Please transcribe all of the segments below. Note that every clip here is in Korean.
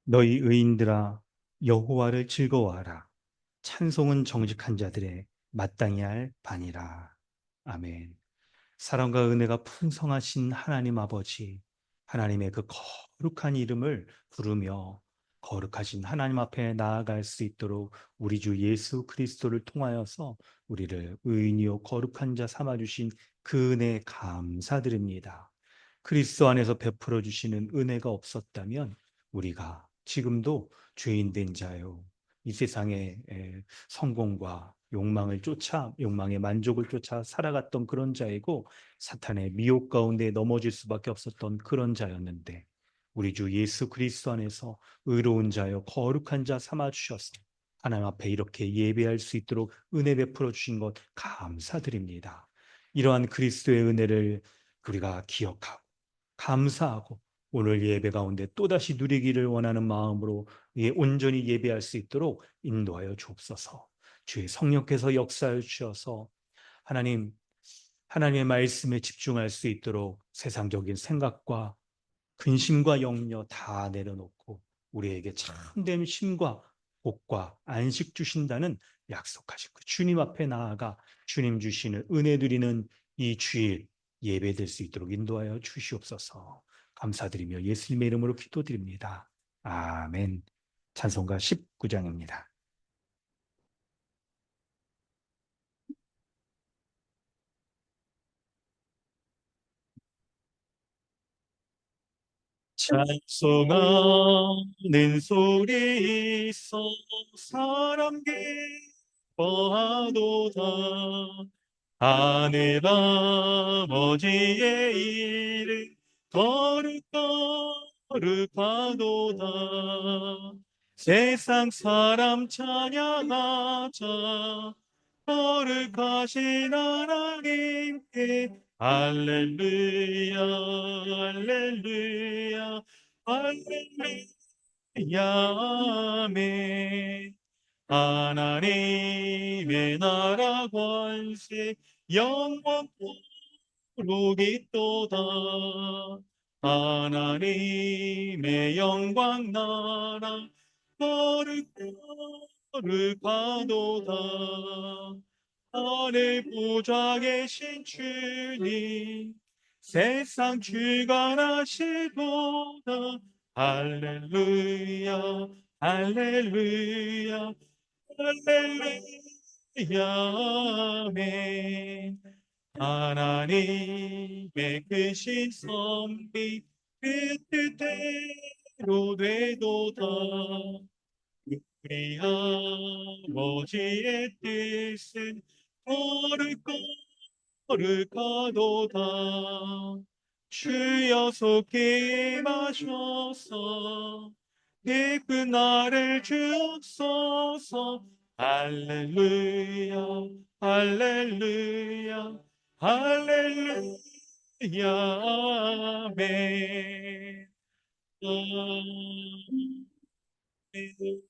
너희 의인들아 여호와를 즐거워하라. 찬송은 정직한 자들의 마땅히 할 반이라. 아멘. 사랑과 은혜가 풍성하신 하나님 아버지, 하나님의 그 거룩한 이름을 부르며 거룩하신 하나님 앞에 나아갈 수 있도록 우리 주 예수 그리스도를 통하여서 우리를 의인이요 거룩한 자 삼아 주신 그 은혜에 감사드립니다. 그리스도 안에서 베풀어 주시는 은혜가 없었다면 우리가 지금도 죄인 된 자요 이 세상의 성공과 욕망을 쫓아 욕망의 만족을 쫓아 살아갔던 그런 자이고 사탄의 미혹 가운데 넘어질 수밖에 없었던 그런 자였는데 우리 주 예수 그리스도 안에서 의로운 자여 거룩한 자 삼아 주셔서 하나님 앞에 이렇게 예배할 수 있도록 은혜 베풀어 주신 것 감사드립니다. 이러한 그리스도의 은혜를 우리가 기억하고 감사하고 오늘 예배 가운데 또다시 누리기를 원하는 마음으로 온전히 예배할 수 있도록 인도하여 주옵소서. 주의 성령께서 역사해 주셔서 하나님, 하나님의 말씀에 집중할 수 있도록 세상적인 생각과 근심과 염려 다 내려놓고 우리에게 참된 쉼과 복과 안식 주신다는 약속하시고 주님 앞에 나아가 주님 주시는 은혜 드리는 이 주일 예배될 수 있도록 인도하여 주시옵소서. 감사드리며 예수님의 이름으로 기도드립니다. 아멘. 찬송가 19장입니다. 찬송하는 소리 있어 사람 기뻐하도다 하늘 아버지의 이름 거룩하도다. 세상 사람 찬양하자. 거룩하신 하나님께 할렐루야 할렐루야 할렐루야 아멘. 하나님의 나라 권세 영원 복이또다. 하나님의 영광 나라 거룩하도다. 하늘 보좌 계신 주님 세상 주관하시도다. 할렐루야 할렐루야 할렐루야 아멘. 하나님의 크신 섭리 그 뜻대로 되도다. 우리 아버지의 뜻은 거룩하도다. 주여 속히 마셔서 기쁜 나를 주옵소서. 할렐루야 할렐루야 할렐루야 아멘. 아멘.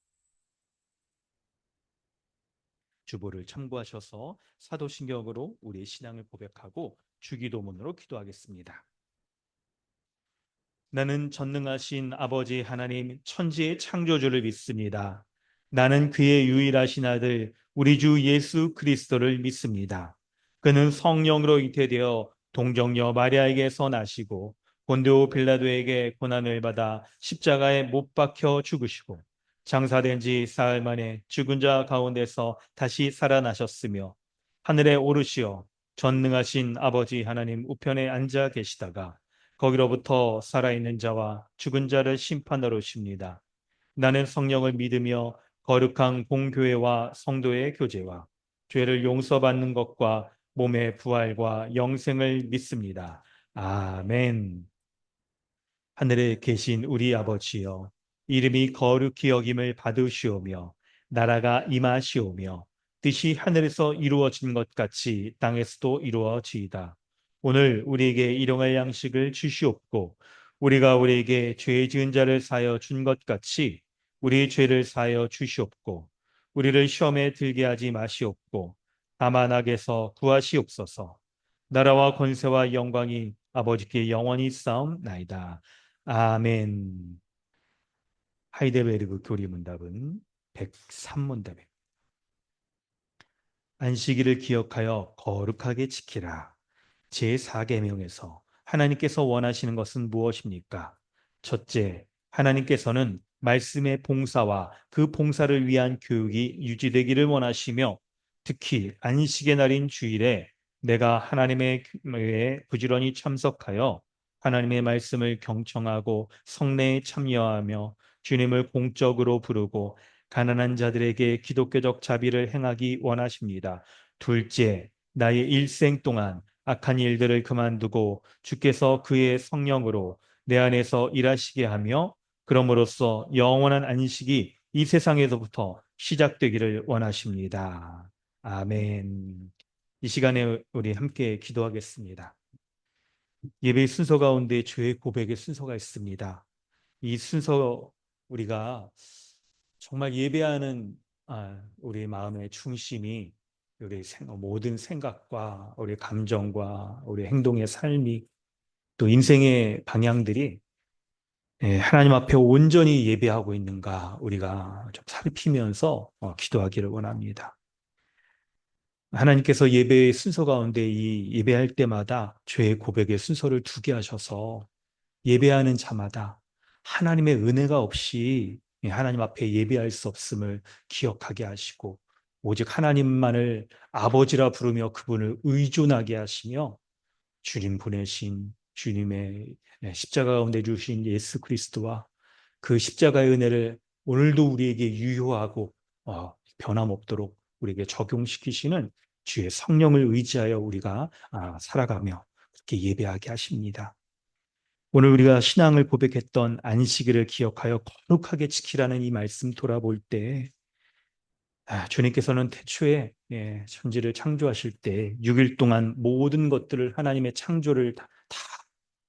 주보를 참고하셔서 사도신경으로 우리의 신앙을 고백하고 주기도문으로 기도하겠습니다. 나는 전능하신 아버지 하나님 천지의 창조주를 믿습니다. 나는 그의 유일하신 아들 우리 주 예수 그리스도를 믿습니다. 그는 성령으로 잉태되어 동정녀 마리아에게서 나시고 본디오 빌라도에게 고난을 받아 십자가에 못 박혀 죽으시고 장사된 지 사흘 만에 죽은 자 가운데서 다시 살아나셨으며 하늘에 오르시어 전능하신 아버지 하나님 우편에 앉아 계시다가 거기로부터 살아있는 자와 죽은 자를 심판하러 오십니다. 나는 성령을 믿으며 거룩한 공교회와 성도의 교제와 죄를 용서받는 것과 몸의 부활과 영생을 믿습니다. 아멘. 하늘에 계신 우리 아버지여, 이름이 거룩히 여김을 받으시오며 나라가 임하시오며 뜻이 하늘에서 이루어진 것 같이 땅에서도 이루어지이다. 오늘 우리에게 일용할 양식을 주시옵고 우리가 우리에게 죄 지은 자를 사하여 준 것 같이 우리 죄를 사하여 주시옵고 우리를 시험에 들게 하지 마시옵고 다만 악에서 구하시옵소서. 나라와 권세와 영광이 아버지께 영원히 쌓옵나이다. 아멘. 하이델베르그 교리문답은 103문답입니다. 안식일을 기억하여 거룩하게 지키라. 제4계명에서 하나님께서 원하시는 것은 무엇입니까? 첫째, 하나님께서는 말씀의 봉사와 그 봉사를 위한 교육이 유지되기를 원하시며 특히 안식의 날인 주일에 내가 하나님의 교회에 부지런히 참석하여 하나님의 말씀을 경청하고 성례에 참여하며 주님을 공적으로 부르고 가난한 자들에게 기독교적 자비를 행하기 원하십니다. 둘째, 나의 일생 동안 악한 일들을 그만두고 주께서 그의 성령으로 내 안에서 일하시게 하며 그럼으로써 영원한 안식이 이 세상에서부터 시작되기를 원하십니다. 아멘. 이 시간에 우리 함께 기도하겠습니다. 예배 순서 가운데 죄의 고백의 순서가 있습니다. 이 순서 우리가 정말 예배하는 우리 마음의 중심이 우리 모든 생각과 우리 감정과 우리 행동의 삶이 또 인생의 방향들이 하나님 앞에 온전히 예배하고 있는가 우리가 좀 살피면서 기도하기를 원합니다. 하나님께서 예배의 순서 가운데 이 예배할 때마다 죄의 고백의 순서를 두게 하셔서 예배하는 자마다 하나님의 은혜가 없이 하나님 앞에 예배할 수 없음을 기억하게 하시고 오직 하나님만을 아버지라 부르며 그분을 의존하게 하시며 주님 보내신 주님의 십자가 가운데 주신 예수 그리스도와 그 십자가의 은혜를 오늘도 우리에게 유효하고 변함없도록 우리에게 적용시키시는 주의 성령을 의지하여 우리가 살아가며 그렇게 예배하게 하십니다. 오늘 우리가 신앙을 고백했던 안식일을 기억하여 거룩하게 지키라는 이 말씀 돌아볼 때 주님께서는 태초에 천지를 창조하실 때 6일 동안 모든 것들을 하나님의 창조를 다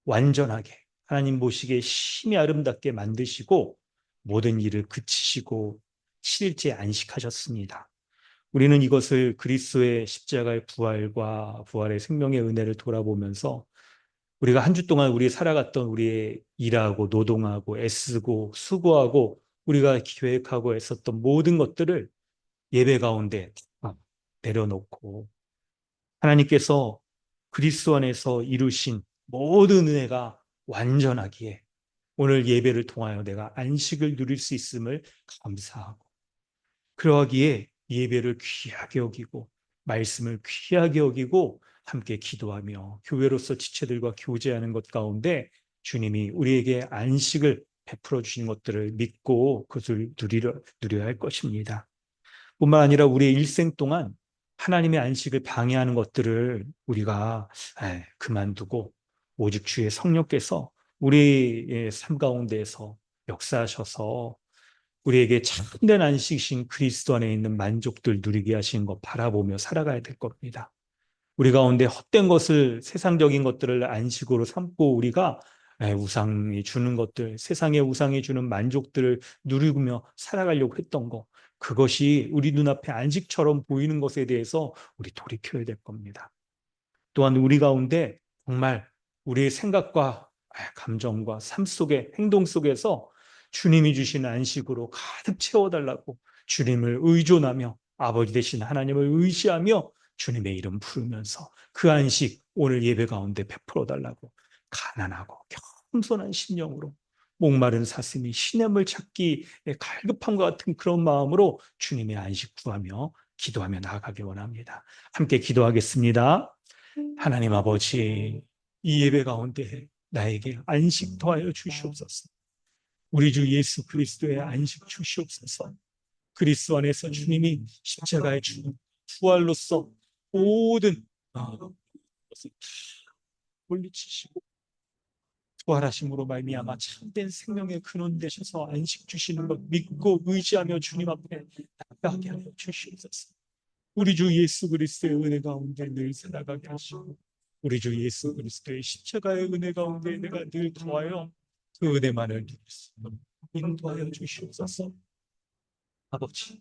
완전하게 하나님 보시기에 심히 아름답게 만드시고 모든 일을 그치시고 7일째 안식하셨습니다. 우리는 이것을 그리스도의 십자가의 부활과 부활의 생명의 은혜를 돌아보면서 우리가 한 주 동안 우리 살아갔던 우리의 일하고 노동하고 애쓰고 수고하고 우리가 계획하고 애썼던 모든 것들을 예배 가운데 다 내려놓고 하나님께서 그리스도 안에서 이루신 모든 은혜가 완전하기에 오늘 예배를 통하여 내가 안식을 누릴 수 있음을 감사하고 그러하기에 예배를 귀하게 여기고 말씀을 귀하게 여기고 함께 기도하며 교회로서 지체들과 교제하는 것 가운데 주님이 우리에게 안식을 베풀어 주신 것들을 믿고 그것을 누려야 할 것입니다. 뿐만 아니라 우리의 일생 동안 하나님의 안식을 방해하는 것들을 우리가 그만두고 오직 주의 성령께서 우리의 삶 가운데에서 역사하셔서 우리에게 참된 안식이신 그리스도 안에 있는 만족들 누리게 하시는 것 바라보며 살아가야 될 겁니다. 우리 가운데 헛된 것을 세상적인 것들을 안식으로 삼고 우리가 우상이 주는 것들, 세상의 우상이 주는 만족들을 누리며 살아가려고 했던 것, 그것이 우리 눈앞에 안식처럼 보이는 것에 대해서 우리 돌이켜야 될 겁니다. 또한 우리 가운데 정말 우리의 생각과 감정과 삶 속에 행동 속에서 주님이 주신 안식으로 가득 채워달라고 주님을 의존하며 아버지 되신 하나님을 의지하며 주님의 이름 부르면서 그 안식 오늘 예배 가운데 베풀어 달라고 가난하고 겸손한 심령으로 목마른 사슴이 시냇물 찾기 갈급함과 같은 그런 마음으로 주님의 안식 구하며 기도하며 나아가기 원합니다. 함께 기도하겠습니다. 하나님 아버지, 이 예배 가운데 나에게 안식 더하여 주시옵소서. 우리 주 예수 그리스도의 안식 주시옵소서. 그리스도 안에서 주님이 십자가의 죽음, 부활로서 모든 것을 물리치시고 부활하심으로 말미암아 참된 생명의 근원 되셔서 안식 주시는 것 믿고 의지하며 주님 앞에 나아가게 하여 주시옵소서. 우리 주 예수 그리스도의 은혜 가운데 늘 살아가게 하시고 우리 주 예수 그리스도의 십자가의 은혜 가운데 내가 늘 더하여 그 은혜만을 누릴 수 있도록 인도하여 주시옵소서. 아버지,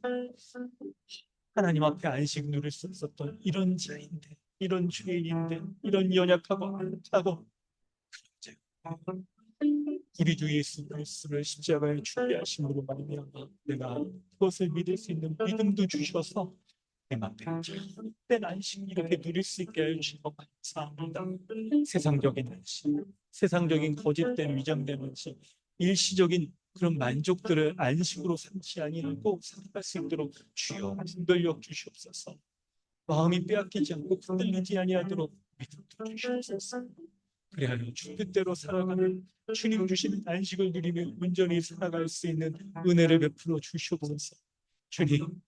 하나님 앞에 안식 누릴 수 없었던 이런 자인데, 이런 죄인인데, 이런 연약하고 악하고 우리 주 예수 그리스도를 십자가에 죽게 하심으로 말미암아 내가 그것을 믿을 수 있는 믿음도 주셔서 내 앞에 참된 안식 이렇게 누릴 수 있게 해주시고 감사합니다. 세상적인 안식, 세상적인 거짓된 위장된 안식, 일시적인 그런 만족들을 안식으로 삼지 아니하고 살아갈 수 있도록 주여 분별력 주시옵소서. 마음이 빼앗기지 않고 흔들리지 아니하도록 믿음도 주시옵소서. 그래야 주 뜻대로 살아가는 주님 주시는 안식을 누리며 온전히 살아갈 수 있는 은혜를 베풀어 주시옵소서. 주님,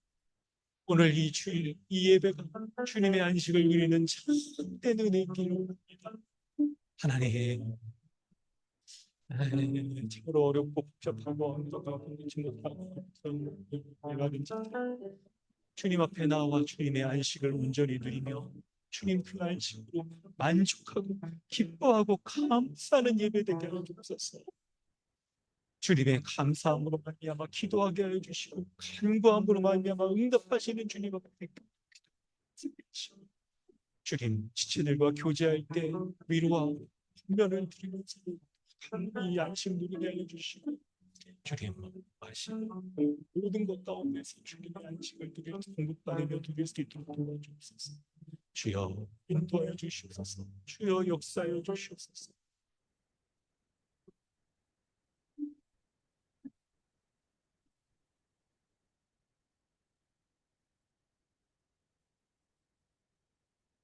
오늘 이 주일, 이 예배가 주님의 안식을 누리는 참된 은혜이기를 원합니다. 하나님, 참으로 어렵고 복잡하고 언덕하고 믿지 못하고 그런 예가든지 주님 앞에 나와 주님의 안식을 온전히 누리며 주님 그 안식으로 만족하고 기뻐하고 감사하는 예배 되게 하여 주옵소서. 주님의 감사함으로 말미암아 기도하게 하여 주시고 간구함으로 말미암아 응답하시는 주님 앞에 주님 지체들과 교제할 때 위로와 분별을 드리면서 이 안식 누리게 하여 주시고 주님 하시는 모든 것 가운데서 주님의 안식을 누릴 공급받으며 누릴 수 있도록 도와주옵소서. 주여 인도하여 주시옵소서. 주여 역사하여 주시옵소서.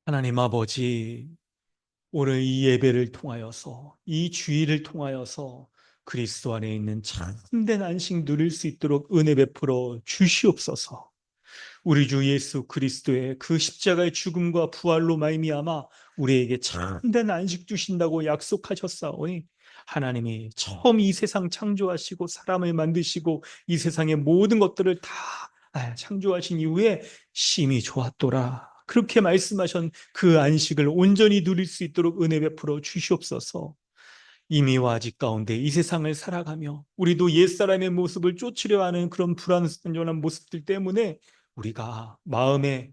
하나님 아버지, 오늘 이 예배를 통하여서 이 주일을 통하여서 그리스도 안에 있는 참된 안식 누릴 수 있도록 은혜 베풀어 주시옵소서. 우리 주 예수 그리스도의 그 십자가의 죽음과 부활로 말미암아 우리에게 참된 안식 주신다고 약속하셨사오니 하나님이 처음 이 세상 창조하시고 사람을 만드시고 이 세상의 모든 것들을 다 창조하신 이후에 심히 좋았더라. 그렇게 말씀하신 그 안식을 온전히 누릴 수 있도록 은혜 베풀어 주시옵소서. 이미와 아직 가운데 이 세상을 살아가며 우리도 옛사람의 모습을 쫓으려 하는 그런 불완전한 모습들 때문에 우리가 마음에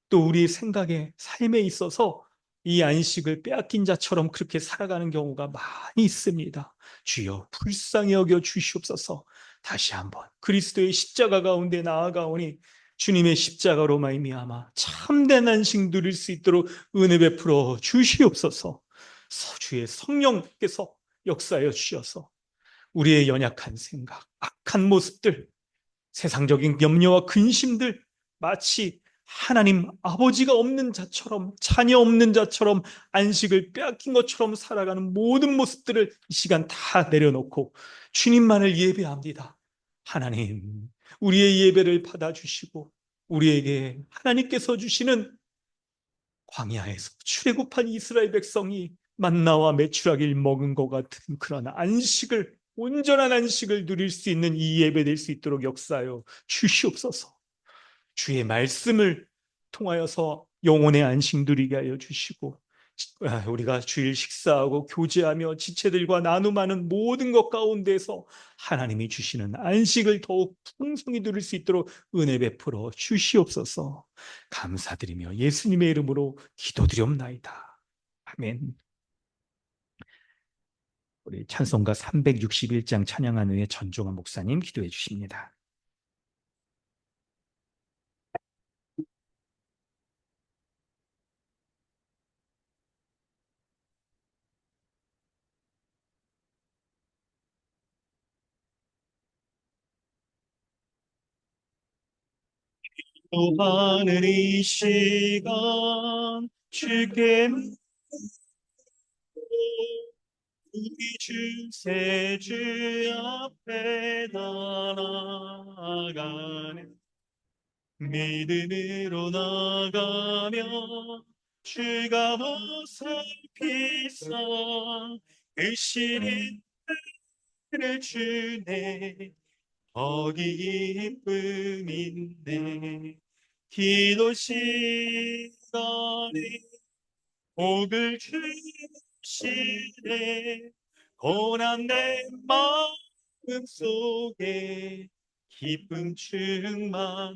또 우리의 생각에 삶에 있어서 이 안식을 빼앗긴 자처럼 그렇게 살아가는 경우가 많이 있습니다. 주여 불쌍히 여겨 주시옵소서. 다시 한번 그리스도의 십자가 가운데 나아가오니 주님의 십자가로 말미암아 참된 안식 누릴 수 있도록 은혜 베풀어 주시옵소서. 주의 성령께서 역사하여 주셔서 우리의 연약한 생각, 악한 모습들, 세상적인 염려와 근심들 마치 하나님 아버지가 없는 자처럼 자녀 없는 자처럼 안식을 빼앗긴 것처럼 살아가는 모든 모습들을 이 시간 다 내려놓고 주님만을 예배합니다. 하나님, 우리의 예배를 받아주시고 우리에게 하나님께서 주시는 광야에서 출애굽한 이스라엘 백성이 만나와 메추라기를 먹은 것 같은 그런 안식을 온전한 안식을 누릴 수 있는 이 예배 될 수 있도록 역사하여 주시옵소서. 주의 말씀을 통하여서 영혼의 안식 누리게 하여 주시고 우리가 주일 식사하고 교제하며 지체들과 나눔하는 모든 것 가운데서 하나님이 주시는 안식을 더욱 풍성히 누릴 수 있도록 은혜 베풀어 주시옵소서. 감사드리며 예수님의 이름으로 기도드리옵나이다. 아멘. 우리 찬송가 361장 찬양한 후에 전종환 목사님 기도해 주십니다. 기도하는 이 시간 주께 우리 주세주 앞에 나아가는 믿음으로 나가며 주가 보살피사 의심을 주네 거기 기쁨인데 기도 시간에 복을 주시네 고난 내 마음 속에 기쁨 충만하네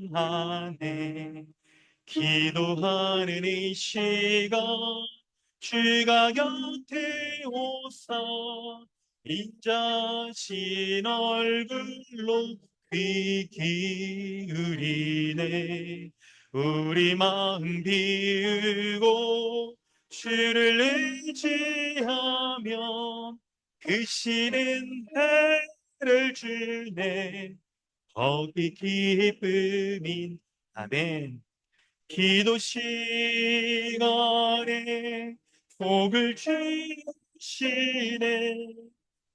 기도하는 이 시간 주가 곁에 오사 인자신 얼굴로 귀 기울이네 우리 마음 비우고 주를 의지하며 그 신은 해를 주네 거기 기쁨인 아멘 기도 시간에 복을 주시네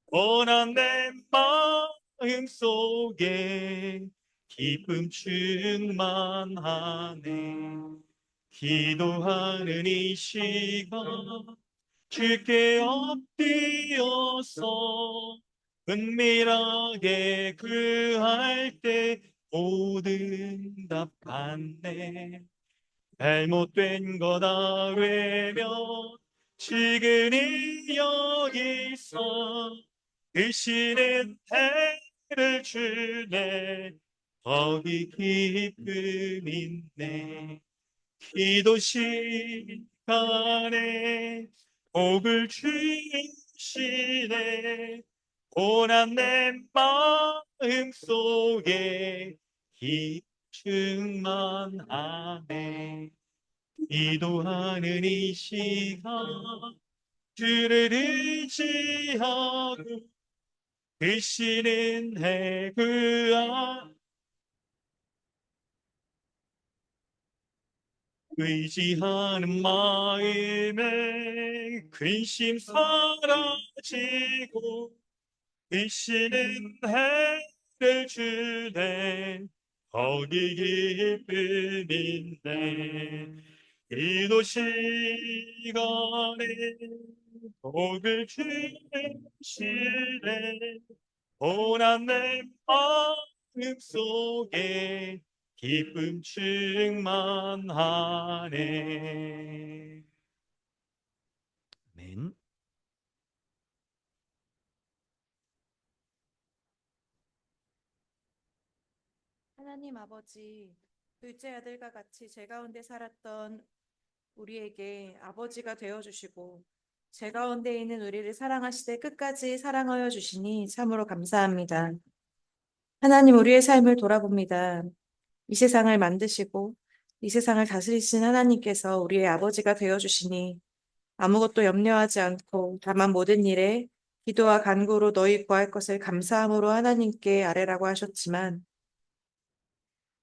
원한 내 마음 속에 기쁨 충만하네 기도하는 이 시간 주께 엎드려서 은밀하게 구할 때 모든 답 받네 잘못된 거다 외면 지금이 여기서 대신은 해를 주네 거기 기쁨 있네 기도 시간에 복을 주시네 고난 내 마음 속에 충만하네 기도하는 이 시간 주를 의지하고 되시는 해그아 의지하는 마음에 근심 사라지고 되시는 해를 주네 거기 기쁨인데 기도 시간에 복을 주시네 고난 내 마음 속에 기쁨 충만하네. 아멘. 하나님 아버지, 둘째 아들과 같이 제 가운데 살았던 우리에게 아버지가 되어 주시고 제 가운데 있는 우리를 사랑하시되 끝까지 사랑하여 주시니 참으로 감사합니다. 하나님 우리의 삶을 돌아봅니다. 이 세상을 만드시고 이 세상을 다스리신 하나님께서 우리의 아버지가 되어 주시니 아무것도 염려하지 않고 다만 모든 일에 기도와 간구로 너희 구할 것을 감사함으로 하나님께 아뢰라고 하셨지만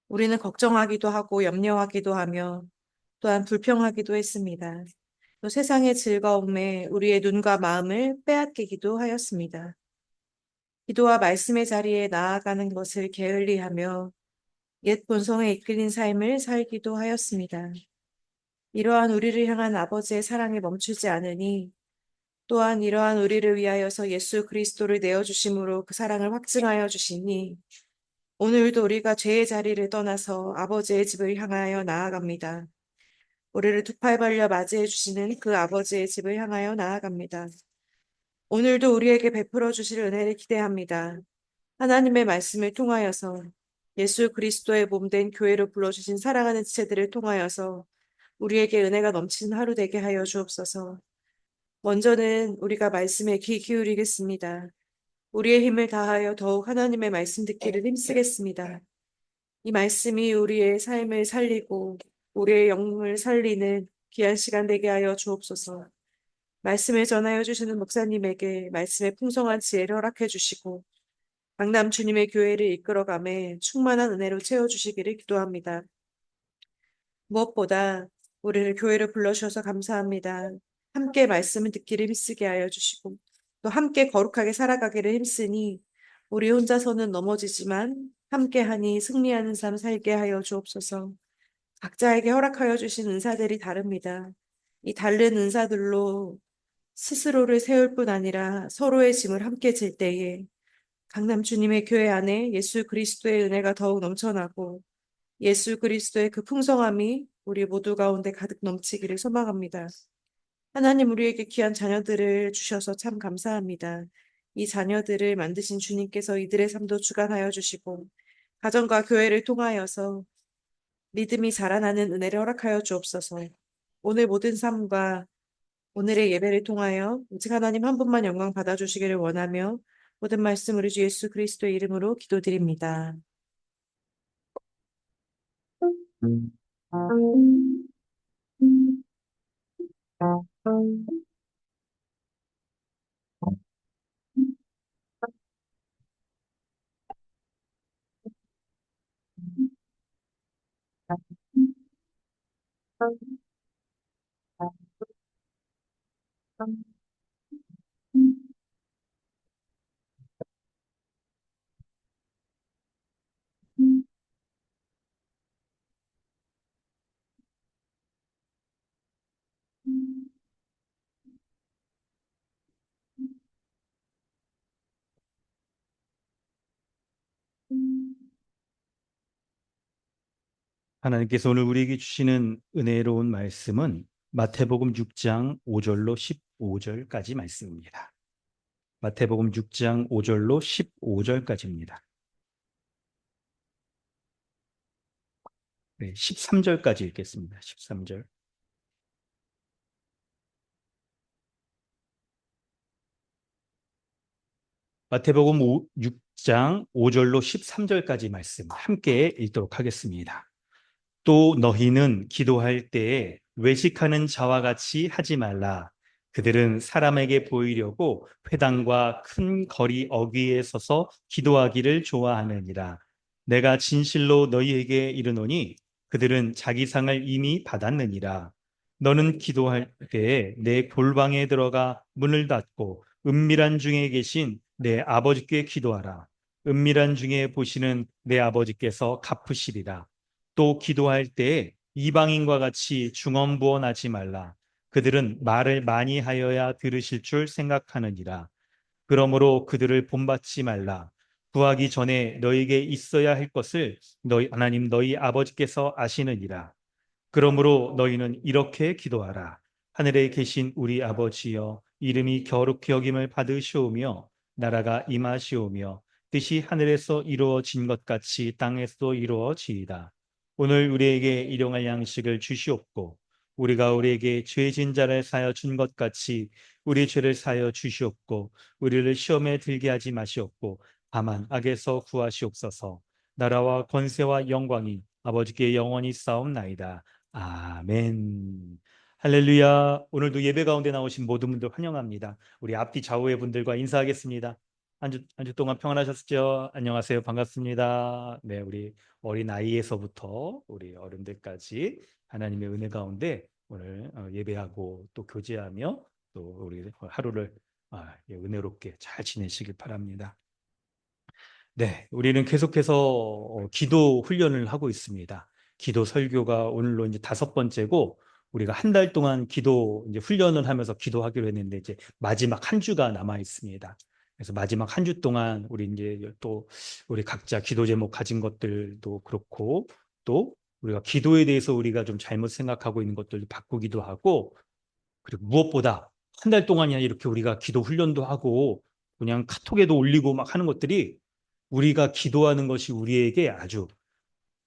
우리는 걱정하기도 하고 염려하기도 하며 또한 불평하기도 했습니다. 또 세상의 즐거움에 우리의 눈과 마음을 빼앗기기도 하였습니다. 기도와 말씀의 자리에 나아가는 것을 게을리하며 옛 본성에 이끌린 삶을 살기도 하였습니다. 이러한 우리를 향한 아버지의 사랑에 멈추지 않으니 또한 이러한 우리를 위하여서 예수 그리스도를 내어주심으로 그 사랑을 확증하여 주시니 오늘도 우리가 죄의 자리를 떠나서 아버지의 집을 향하여 나아갑니다. 우리를 두 팔 벌려 맞이해 주시는 그 아버지의 집을 향하여 나아갑니다. 오늘도 우리에게 베풀어 주실 은혜를 기대합니다. 하나님의 말씀을 통하여서 예수 그리스도의 몸된 교회로 불러주신 사랑하는 지체들을 통하여서 우리에게 은혜가 넘치는 하루 되게 하여 주옵소서. 먼저는 우리가 말씀에 귀 기울이겠습니다. 우리의 힘을 다하여 더욱 하나님의 말씀 듣기를 힘쓰겠습니다. 이 말씀이 우리의 삶을 살리고 우리의 영을 살리는 귀한 시간 되게 하여 주옵소서. 말씀을 전하여 주시는 목사님에게 말씀의 풍성한 지혜를 허락해 주시고 강남 주님의 교회를 이끌어가매 충만한 은혜로 채워주시기를 기도합니다. 무엇보다 우리를 교회로 불러주셔서 감사합니다. 함께 말씀을 듣기를 힘쓰게 하여 주시고 또 함께 거룩하게 살아가기를 힘쓰니 우리 혼자서는 넘어지지만 함께하니 승리하는 삶 살게 하여 주옵소서. 각자에게 허락하여 주신 은사들이 다릅니다. 이 다른 은사들로 스스로를 세울 뿐 아니라 서로의 짐을 함께 질 때에 강남 주님의 교회 안에 예수 그리스도의 은혜가 더욱 넘쳐나고 예수 그리스도의 그 풍성함이 우리 모두 가운데 가득 넘치기를 소망합니다. 하나님 우리에게 귀한 자녀들을 주셔서 참 감사합니다. 이 자녀들을 만드신 주님께서 이들의 삶도 주관하여 주시고 가정과 교회를 통하여서 믿음이 자라나는 은혜를 허락하여 주옵소서. 오늘 모든 삶과 오늘의 예배를 통하여 오직 하나님 한 분만 영광 받아주시기를 원하며 모든 말씀 우리 주 예수 그리스도의 이름으로 기도드립니다. 하나님께서 오늘 우리에게 주시는 은혜로운 말씀은 마태복음 6장 5절로 15절까지 말씀입니다. 마태복음 6장 5절로 15절까지입니다. 13절까지 읽겠습니다. 13절. 마태복음 6장 5절로 13절까지 말씀 함께 읽도록 하겠습니다. 또 너희는 기도할 때에 외식하는 자와 같이 하지 말라. 그들은 사람에게 보이려고 회당과 큰 거리 어귀에 서서 기도하기를 좋아하느니라. 내가 진실로 너희에게 이르노니 그들은 자기 상을 이미 받았느니라. 너는 기도할 때에 내 골방에 들어가 문을 닫고 은밀한 중에 계신 내 아버지께 기도하라. 은밀한 중에 보시는 내 아버지께서 갚으시리라. 또 기도할 때에 이방인과 같이 중언부언하지 말라. 그들은 말을 많이 하여야 들으실 줄 생각하느니라. 그러므로 그들을 본받지 말라. 구하기 전에 너에게 있어야 할 것을 너희 하나님 너희 아버지께서 아시느니라. 그러므로 너희는 이렇게 기도하라. 하늘에 계신 우리 아버지여, 이름이 거룩히 여김을 받으시오며 나라가 임하시오며 뜻이 하늘에서 이루어진 것 같이 땅에서도 이루어지이다. 오늘 우리에게 일용할 양식을 주시옵고 우리가 우리에게 죄진 자를 사여 준 것 같이 우리 죄를 사여 주시옵고 우리를 시험에 들게 하지 마시옵고 다만 악에서 구하시옵소서. 나라와 권세와 영광이 아버지께 영원히 싸움나이다. 아멘. 할렐루야. 오늘도 예배 가운데 나오신 모든 분들 환영합니다. 우리 앞뒤 좌우의 분들과 인사하겠습니다. 한 주 동안 평안하셨죠? 안녕하세요. 반갑습니다. 네, 우리 어린 아이에서부터 우리 어른들까지 하나님의 은혜 가운데 오늘 예배하고 또 교제하며 또 우리 하루를 은혜롭게 잘 지내시길 바랍니다. 네, 우리는 계속해서 기도 훈련을 하고 있습니다. 기도 설교가 오늘로 이제 5번째고 우리가 한 달 동안 기도 이제 훈련을 하면서 기도하기로 했는데 이제 마지막 한 주가 남아 있습니다. 그래서 마지막 한 주 동안 우리 이제 또 우리 각자 기도 제목 가진 것들도 그렇고 또 우리가 기도에 대해서 우리가 좀 잘못 생각하고 있는 것들도 바꾸기도 하고 그리고 무엇보다 한 달 동안이나 이렇게 우리가 기도 훈련도 하고 그냥 카톡에도 올리고 막 하는 것들이 우리가 기도하는 것이 우리에게 아주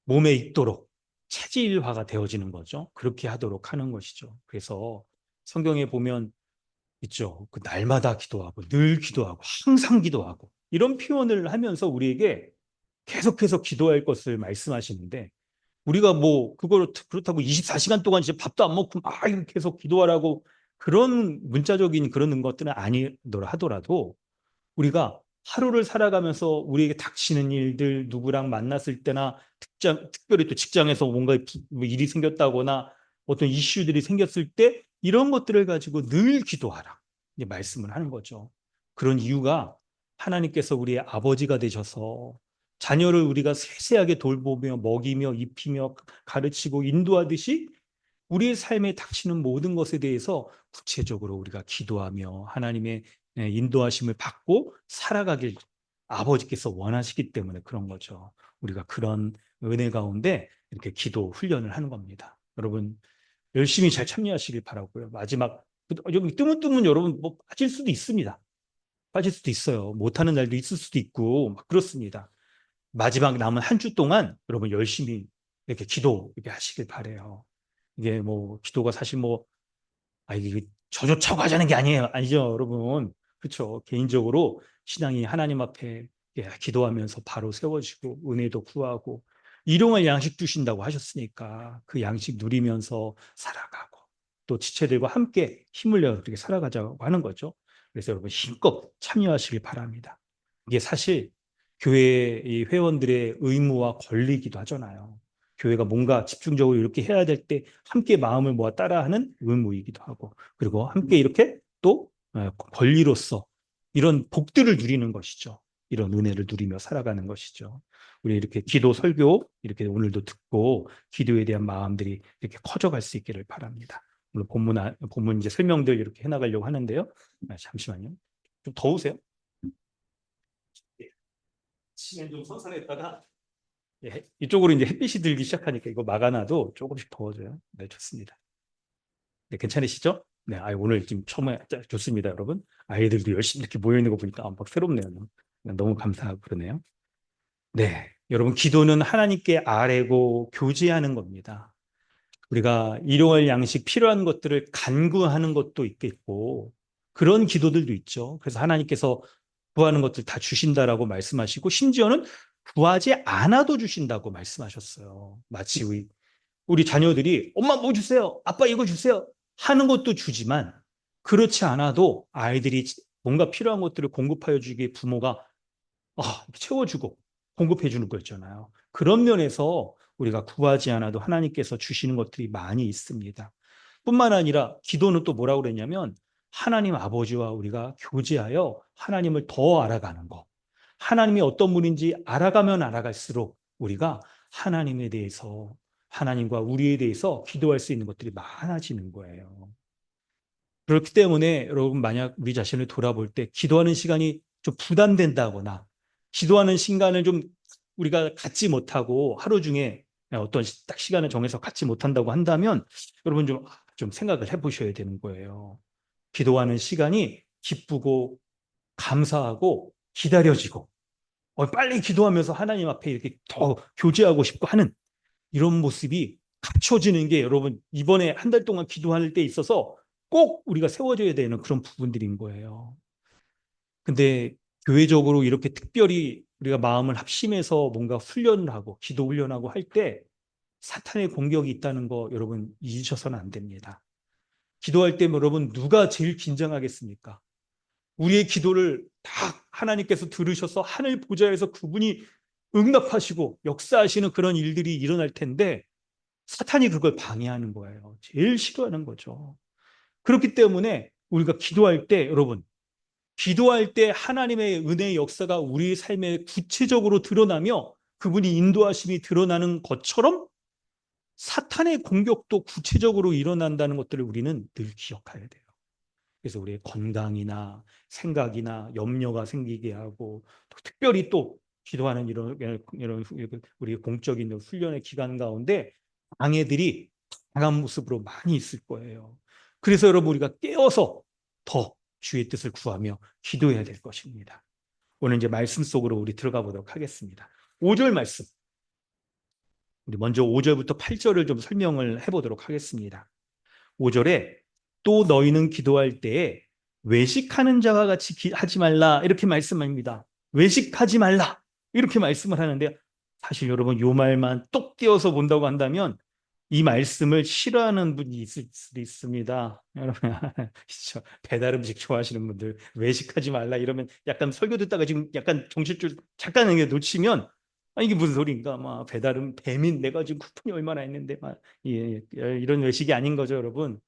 몸에 익도록 체질화가 되어지는 거죠. 그렇게 하도록 하는 것이죠. 그래서 성경에 보면 있죠. 그 날마다 기도하고 늘 기도하고 항상 기도하고 이런 표현을 하면서 우리에게 계속해서 기도할 것을 말씀하시는데 우리가 뭐 그걸 그렇다고 24시간 동안 이제 밥도 안 먹고 막 이렇게 계속 기도하라고 그런 문자적인 그런 것들은 아니더라 하더라도 우리가 하루를 살아가면서 우리에게 닥치는 일들, 누구랑 만났을 때나 특별히 또 직장에서 뭔가 뭐 일이 생겼다거나 어떤 이슈들이 생겼을 때 이런 것들을 가지고 늘 기도하라. 이제 말씀을 하는 거죠. 그런 이유가 하나님께서 우리의 아버지가 되셔서 자녀를 우리가 세세하게 돌보며 먹이며 입히며 가르치고 인도하듯이 우리의 삶에 닥치는 모든 것에 대해서 구체적으로 우리가 기도하며 하나님의 인도하심을 받고 살아가길 아버지께서 원하시기 때문에 그런 거죠. 우리가 그런 은혜 가운데 이렇게 기도 훈련을 하는 겁니다. 여러분 열심히 잘 참여하시길 바라고요. 마지막 여기 뜨문뜨문 여러분 뭐 빠질 수도 있습니다. 빠질 수도 있어요. 못하는 날도 있을 수도 있고 막 그렇습니다. 마지막 남은 한 주 동안 여러분 열심히 이렇게 기도 이렇게 하시길 바래요. 이게 뭐 기도가 사실 뭐 이게 저조차고 하자는 게 아니에요. 아니죠, 여러분. 그렇죠. 개인적으로 신앙이 하나님 앞에 기도하면서 바로 세워지고 은혜도 구하고 일용할 양식 주신다고 하셨으니까 그 양식 누리면서 살아가고 또 지체들과 함께 힘을 내어 그렇게 살아가자고 하는 거죠. 그래서 여러분 힘껏 참여하시길 바랍니다. 이게 사실 교회 이 회원들의 의무와 권리이기도 하잖아요. 교회가 뭔가 집중적으로 이렇게 해야 될 때 함께 마음을 모아 따라하는 의무이기도 하고 그리고 함께 이렇게 또 권리로서 이런 복들을 누리는 것이죠. 이런 은혜를 누리며 살아가는 것이죠. 우리 이렇게 기도 설교 이렇게 오늘도 듣고 기도에 대한 마음들이 이렇게 커져갈 수 있기를 바랍니다. 오늘 본문 이제 설명들 이렇게 해나가려고 하는데요. 잠시만요. 좀 더우세요? 치면 좀 선선했다가 이쪽으로 이제 햇빛이 들기 시작하니까 이거 막아놔도 조금씩 더워져요. 네, 좋습니다. 네, 괜찮으시죠? 네, 오늘 지금 처음에 좋습니다, 여러분. 아이들도 열심히 이렇게 모여 있는 거 보니까 막 새롭네요. 너무 감사하고 그러네요. 네, 여러분 기도는 하나님께 아뢰고 교제하는 겁니다. 우리가 일용할 양식 필요한 것들을 간구하는 것도 있겠고 그런 기도들도 있죠. 그래서 하나님께서 구하는 것들 다 주신다라고 말씀하시고 심지어는 구하지 않아도 주신다고 말씀하셨어요. 마치 우리 자녀들이 엄마 뭐 주세요, 아빠 이거 주세요 하는 것도 주지만 그렇지 않아도 아이들이 뭔가 필요한 것들을 공급하여 주기에 부모가 채워주고 공급해 주는 거 있잖아요. 그런 면에서 우리가 구하지 않아도 하나님께서 주시는 것들이 많이 있습니다. 뿐만 아니라 기도는 또 뭐라고 그랬냐면 하나님 아버지와 우리가 교제하여 하나님을 더 알아가는 것. 하나님이 어떤 분인지 알아가면 알아갈수록 우리가 하나님에 대해서, 하나님과 우리에 대해서 기도할 수 있는 것들이 많아지는 거예요. 그렇기 때문에 여러분, 만약 우리 자신을 돌아볼 때 기도하는 시간이 좀 부담된다거나 기도하는 시간을 좀 우리가 갖지 못하고 하루 중에 어떤 딱 시간을 정해서 갖지 못한다고 한다면 여러분 좀 생각을 해보셔야 되는 거예요. 기도하는 시간이 기쁘고 감사하고 기다려지고 빨리 기도하면서 하나님 앞에 이렇게 더 교제하고 싶고 하는 이런 모습이 갖춰지는 게 여러분 이번에 한 달 동안 기도할 때 있어서 꼭 우리가 세워져야 되는 그런 부분들인 거예요. 근데 교회적으로 이렇게 특별히 우리가 마음을 합심해서 뭔가 훈련을 하고 기도 훈련하고 할 때 사탄의 공격이 있다는 거 여러분 잊으셔서는 안 됩니다. 기도할 때 여러분 누가 제일 긴장하겠습니까? 우리의 기도를 다 하나님께서 들으셔서 하늘 보좌에서 그분이 응답하시고 역사하시는 그런 일들이 일어날 텐데 사탄이 그걸 방해하는 거예요. 제일 싫어하는 거죠. 그렇기 때문에 우리가 기도할 때 여러분, 기도할 때 하나님의 은혜의 역사가 우리의 삶에 구체적으로 드러나며 그분이 인도하심이 드러나는 것처럼 사탄의 공격도 구체적으로 일어난다는 것들을 우리는 늘 기억해야 돼요. 그래서 우리의 건강이나 생각이나 염려가 생기게 하고 또 특별히 또 기도하는 이런 우리 공적인 훈련의 기간 가운데 방해들이 강한 모습으로 많이 있을 거예요. 그래서 여러분 우리가 깨어서 더 주의 뜻을 구하며 기도해야 될 것입니다. 오늘 이제 말씀 속으로 우리 들어가 보도록 하겠습니다. 5절 말씀. 우리 먼저 5절부터 8절을 좀 설명을 해보도록 하겠습니다. 5절에 또 너희는 기도할 때에 외식하는 자와 같이 하지 말라 이렇게 말씀합니다. 외식하지 말라 이렇게 말씀을 하는데 사실 여러분 이 말만 똑 띄어서 본다고 한다면 이 말씀을 싫어하는 분이 있을 수도 있습니다. 여러분 배달 음식 좋아하시는 분들 외식하지 말라 이러면 약간 설교 듣다가 지금 약간 정신줄 잠깐 놓치면 이게 무슨 소리인가? 막 배달은 배민 내가 지금 쿠폰이 얼마나 있는데 막 이런 외식이 아닌 거죠, 여러분.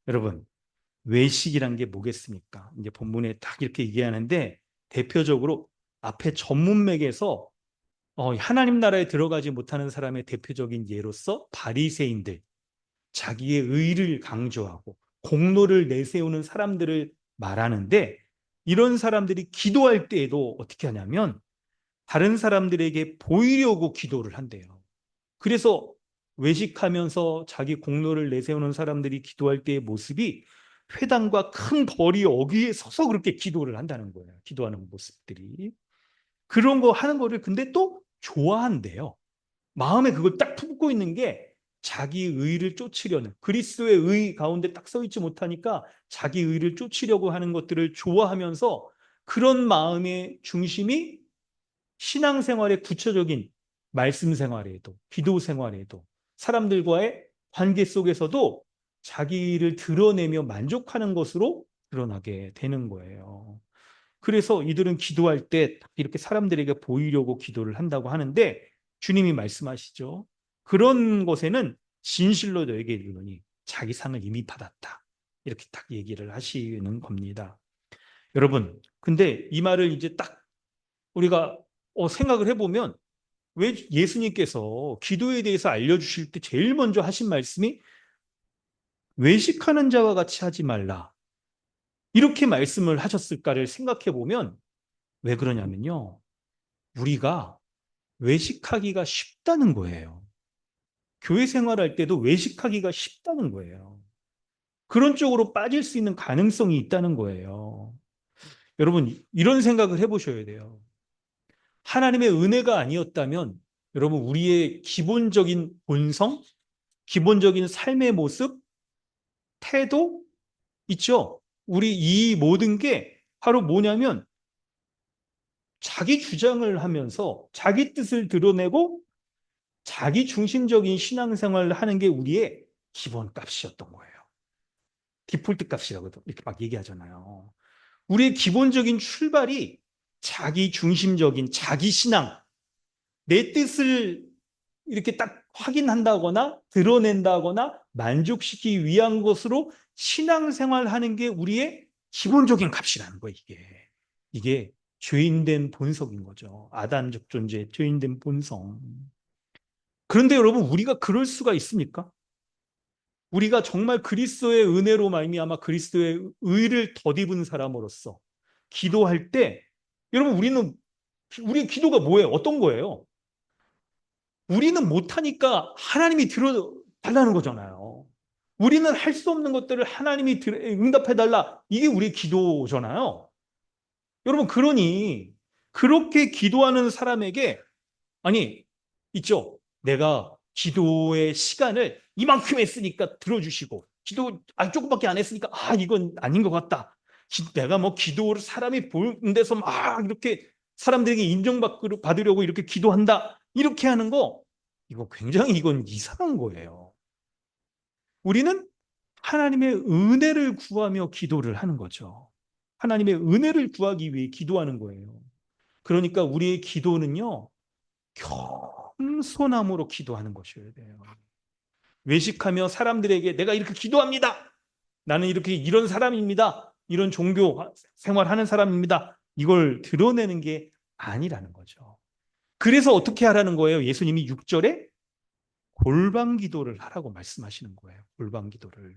여러분, 외식이란 게 뭐겠습니까? 이제 본문에 딱 이렇게 얘기하는데 대표적으로 앞에 전문맥에서 하나님 나라에 들어가지 못하는 사람의 대표적인 예로서 바리새인들, 자기의 의를 강조하고 공로를 내세우는 사람들을 말하는데 이런 사람들이 기도할 때에도 어떻게 하냐면 다른 사람들에게 보이려고 기도를 한대요. 그래서 외식하면서 자기 공로를 내세우는 사람들이 기도할 때의 모습이 회당과 큰 벌이 어귀에 서서 그렇게 기도를 한다는 거예요. 기도하는 모습들이. 그런 거 하는 거를 근데 또 좋아한대요. 마음에 그걸 딱 품고 있는 게 자기 의를 쫓으려는 그리스도의 의 가운데 딱 서 있지 못하니까 자기 의를 쫓으려고 하는 것들을 좋아하면서 그런 마음의 중심이 신앙생활의 구체적인 말씀 생활에도 기도 생활에도 사람들과의 관계 속에서도 자기를 드러내며 만족하는 것으로 드러나게 되는 거예요. 그래서 이들은 기도할 때 이렇게 사람들에게 보이려고 기도를 한다고 하는데 주님이 말씀하시죠. 그런 것에는 진실로 너에게 이르노니 자기 상을 이미 받았다. 이렇게 딱 얘기를 하시는 겁니다. 여러분, 근데 이 말을 이제 딱 우리가 생각을 해보면 왜 예수님께서 기도에 대해서 알려주실 때 제일 먼저 하신 말씀이 외식하는 자와 같이 하지 말라. 이렇게 말씀을 하셨을까를 생각해 보면 왜 그러냐면요. 우리가 외식하기가 쉽다는 거예요. 교회 생활할 때도 외식하기가 쉽다는 거예요. 그런 쪽으로 빠질 수 있는 가능성이 있다는 거예요. 여러분, 이런 생각을 해보셔야 돼요. 하나님의 은혜가 아니었다면 여러분 우리의 기본적인 본성, 기본적인 삶의 모습, 태도 있죠? 우리 이 모든 게 바로 뭐냐면 자기 주장을 하면서 자기 뜻을 드러내고 자기 중심적인 신앙생활을 하는 게 우리의 기본 값이었던 거예요. 디폴트 값이라고 이렇게 막 얘기하잖아요. 우리의 기본적인 출발이 자기 중심적인 자기 신앙, 내 뜻을 이렇게 딱 확인한다거나 드러낸다거나 만족시키기 위한 것으로 신앙생활 하는 게 우리의 기본적인 값이라는 거예요, 이게. 이게 죄인된 본성인 거죠. 아담적 존재, 죄인된 본성. 그런데 여러분, 우리가 그럴 수가 있습니까? 우리가 정말 그리스도의 은혜로 말미암아 그리스도의 의를 덧입은 사람으로서 기도할 때, 여러분, 우리의 기도가 뭐예요? 어떤 거예요? 우리는 못하니까 하나님이 들어달라는 거잖아요. 우리는 할 수 없는 것들을 하나님이 응답해달라. 이게 우리의 기도잖아요. 여러분, 그러니 그렇게 기도하는 사람에게, 아니, 있죠. 내가 기도의 시간을 이만큼 했으니까 들어주시고, 기도 조금밖에 안 했으니까, 이건 아닌 것 같다. 내가 뭐 기도를 사람이 보는 데서 막 이렇게 사람들에게 인정받으려고 이렇게 기도한다. 이렇게 하는 거, 이거 굉장히 이건 이상한 거예요. 우리는 하나님의 은혜를 구하며 기도를 하는 거죠. 하나님의 은혜를 구하기 위해 기도하는 거예요. 그러니까 우리의 기도는요, 겸손함으로 기도하는 것이어야 돼요. 외식하며 사람들에게 내가 이렇게 기도합니다. 나는 이렇게 이런 사람입니다. 이런 종교 생활하는 사람입니다. 이걸 드러내는 게 아니라는 거죠. 그래서 어떻게 하라는 거예요? 예수님이 6절에 골방 기도를 하라고 말씀하시는 거예요. 골방 기도를.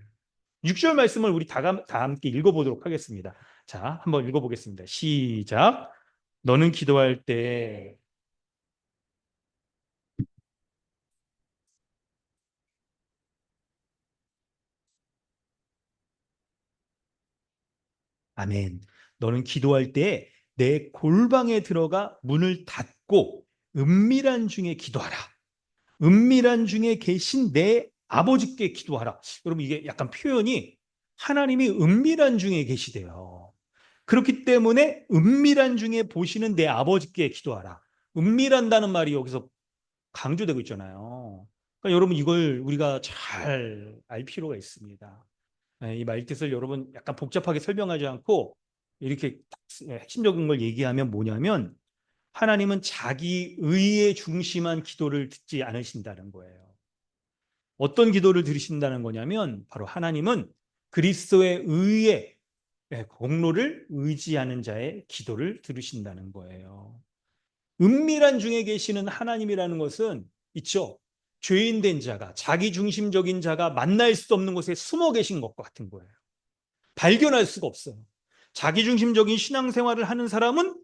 6절 말씀을 우리 다 함께 읽어보도록 하겠습니다. 자, 한번 읽어보겠습니다. 시작. 너는 기도할 때 아멘. 너는 기도할 때 내 골방에 들어가 문을 닫고 은밀한 중에 기도하라. 은밀한 중에 계신 내 아버지께 기도하라. 여러분, 이게 약간 표현이 하나님이 은밀한 중에 계시대요. 그렇기 때문에 은밀한 중에 보시는 내 아버지께 기도하라. 은밀한다는 말이 여기서 강조되고 있잖아요. 그러니까 여러분, 이걸 우리가 잘 알 필요가 있습니다. 이 말뜻을 여러분 약간 복잡하게 설명하지 않고 이렇게 핵심적인 걸 얘기하면 뭐냐면, 하나님은 자기 의에 중심한 기도를 듣지 않으신다는 거예요. 어떤 기도를 들으신다는 거냐면, 바로 하나님은 그리스도의 의의 공로를 의지하는 자의 기도를 들으신다는 거예요. 은밀한 중에 계시는 하나님이라는 것은 있죠. 죄인된 자가, 자기 중심적인 자가 만날 수 없는 곳에 숨어 계신 것과 같은 거예요. 발견할 수가 없어요. 자기 중심적인 신앙생활을 하는 사람은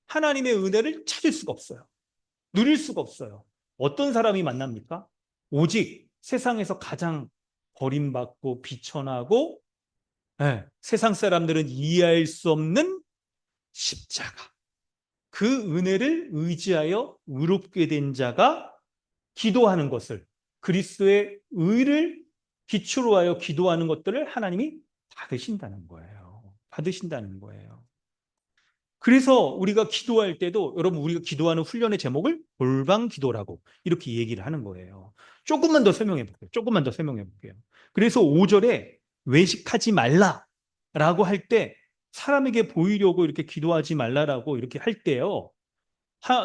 하나님의 은혜를 찾을 수가 없어요. 누릴 수가 없어요. 어떤 사람이 만납니까? 오직 세상에서 가장 버림받고 비천하고, 세상 사람들은 이해할 수 없는 십자가. 그 은혜를 의지하여 의롭게 된 자가 기도하는 것을, 그리스도의 의를 기초로 하여 기도하는 것들을 하나님이 받으신다는 거예요. 받으신다는 거예요. 그래서 우리가 기도할 때도, 여러분, 우리가 기도하는 훈련의 제목을 골방 기도라고 이렇게 얘기를 하는 거예요. 조금만 더 설명해 볼게요. 조금만 더 설명해 볼게요. 그래서 5절에 외식하지 말라라고 할 때, 사람에게 보이려고 이렇게 기도하지 말라라고 이렇게 할 때요,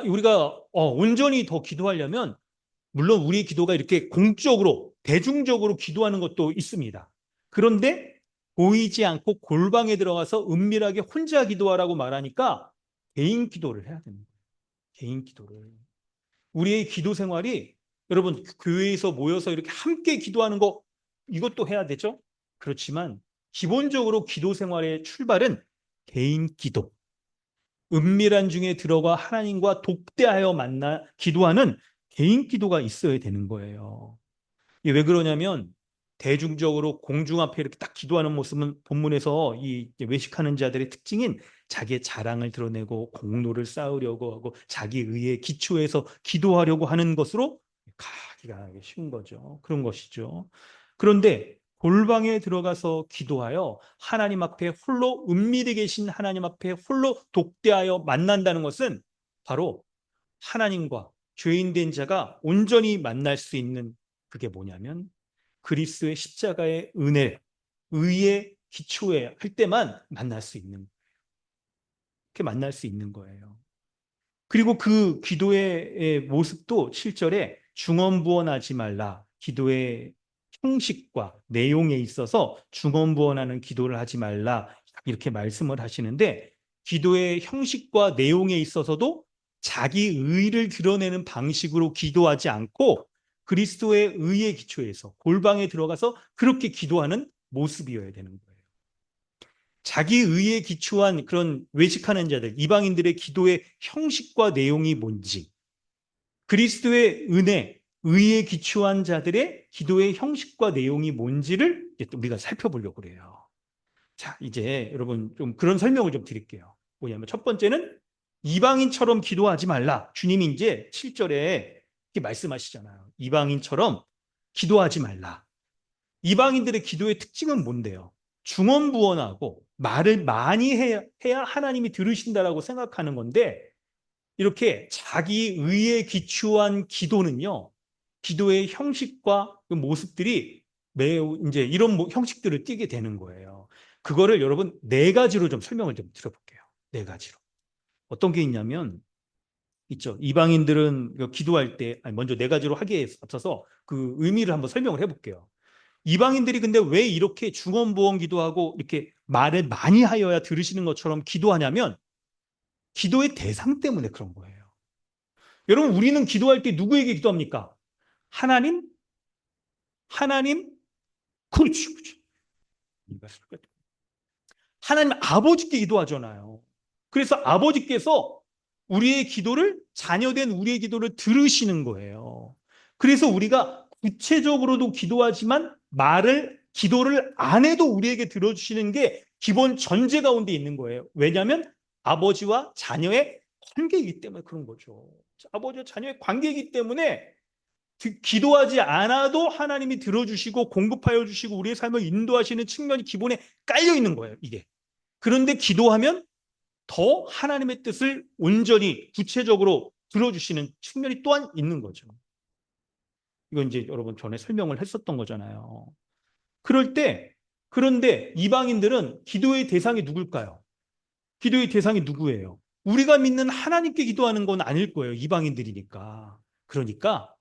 우리가 온전히 더 기도하려면, 물론 우리의 기도가 이렇게 공적으로 대중적으로 기도하는 것도 있습니다. 그런데 보이지 않고 골방에 들어가서 은밀하게 혼자 기도하라고 말하니까 개인 기도를 해야 됩니다. 개인 기도를. 우리의 기도 생활이, 여러분, 교회에서 모여서 이렇게 함께 기도하는 거, 이것도 해야 되죠. 그렇지만 기본적으로 기도 생활의 출발은 개인 기도, 은밀한 중에 들어가 하나님과 독대하여 만나 기도하는 개인 기도가 있어야 되는 거예요. 이게 왜 그러냐면, 대중적으로 공중 앞에 이렇게 딱 기도하는 모습은 본문에서 이 외식하는 자들의 특징인 자기의 자랑을 드러내고 공로를 쌓으려고 하고 자기 의에 기초해서 기도하려고 하는 것으로 가기가 쉬운 거죠. 그런 것이죠. 그런데 골방에 들어가서 기도하여 하나님 앞에 홀로, 은밀히 계신 하나님 앞에 홀로 독대하여 만난다는 것은 바로 하나님과 죄인된 자가 온전히 만날 수 있는, 그게 뭐냐면 그리스도의 십자가의 은혜, 의의 기초에 할 때만 만날 수 있는, 그렇게 만날 수 있는 거예요. 그리고 그 기도의 모습도 7절에 중언부언하지 말라. 기도의 형식과 내용에 있어서 중언부언하는 기도를 하지 말라. 이렇게 말씀을 하시는데, 기도의 형식과 내용에 있어서도 자기 의를 드러내는 방식으로 기도하지 않고 그리스도의 의에 기초해서 골방에 들어가서 그렇게 기도하는 모습이어야 되는 거예요. 자기 의에 기초한 그런 외식하는 자들, 이방인들의 기도의 형식과 내용이 뭔지, 그리스도의 은혜, 의에 기초한 자들의 기도의 형식과 내용이 뭔지를 이제 또 우리가 살펴보려고 그래요. 자, 이제 여러분 좀 그런 설명을 좀 드릴게요. 뭐냐면 첫 번째는 이방인처럼 기도하지 말라. 주님이 이제 7절에 이렇게 말씀하시잖아요. 이방인처럼 기도하지 말라. 이방인들의 기도의 특징은 뭔데요? 중언부언하고 말을 많이 해야 하나님이 들으신다라고 생각하는 건데, 이렇게 자기 의에 기초한 기도는요, 기도의 형식과 그 모습들이 매우 이제 이런 형식들을 띠게 되는 거예요. 그거를 여러분 네 가지로 좀 설명을 좀 드려볼게요. 네 가지로. 어떤 게 있냐면, 있죠. 이방인들은 기도할 때, 먼저 네 가지로 하기에 앞서서 그 의미를 한번 설명을 해볼게요. 이방인들이 근데 왜 이렇게 중언부언 기도하고 이렇게 말을 많이 하여야 들으시는 것처럼 기도하냐면, 기도의 대상 때문에 그런 거예요. 여러분, 우리는 기도할 때 누구에게 기도합니까? 하나님? 하나님? 그렇지, 그렇지. 하나님 아버지께 기도하잖아요. 그래서 아버지께서 우리의 기도를, 자녀된 우리의 기도를 들으시는 거예요. 그래서 우리가 구체적으로도 기도하지만 기도를 안 해도 우리에게 들어주시는 게 기본 전제 가운데 있는 거예요. 왜냐하면 아버지와 자녀의 관계이기 때문에 그런 거죠. 아버지와 자녀의 관계이기 때문에 기도하지 않아도 하나님이 들어주시고 공급하여 주시고 우리의 삶을 인도하시는 측면이 기본에 깔려 있는 거예요, 이게. 그런데 기도하면 더 하나님의 뜻을 온전히 구체적으로 들어주시는 측면이 또한 있는 거죠. 이건 이제 여러분 전에 설명을 했었던 거잖아요. 그런데 이방인들은 기도의 대상이 누굴까요? 기도의 대상이 누구예요? 우리가 믿는 하나님께 기도하는 건 아닐 거예요. 이방인들이니까. 그러니까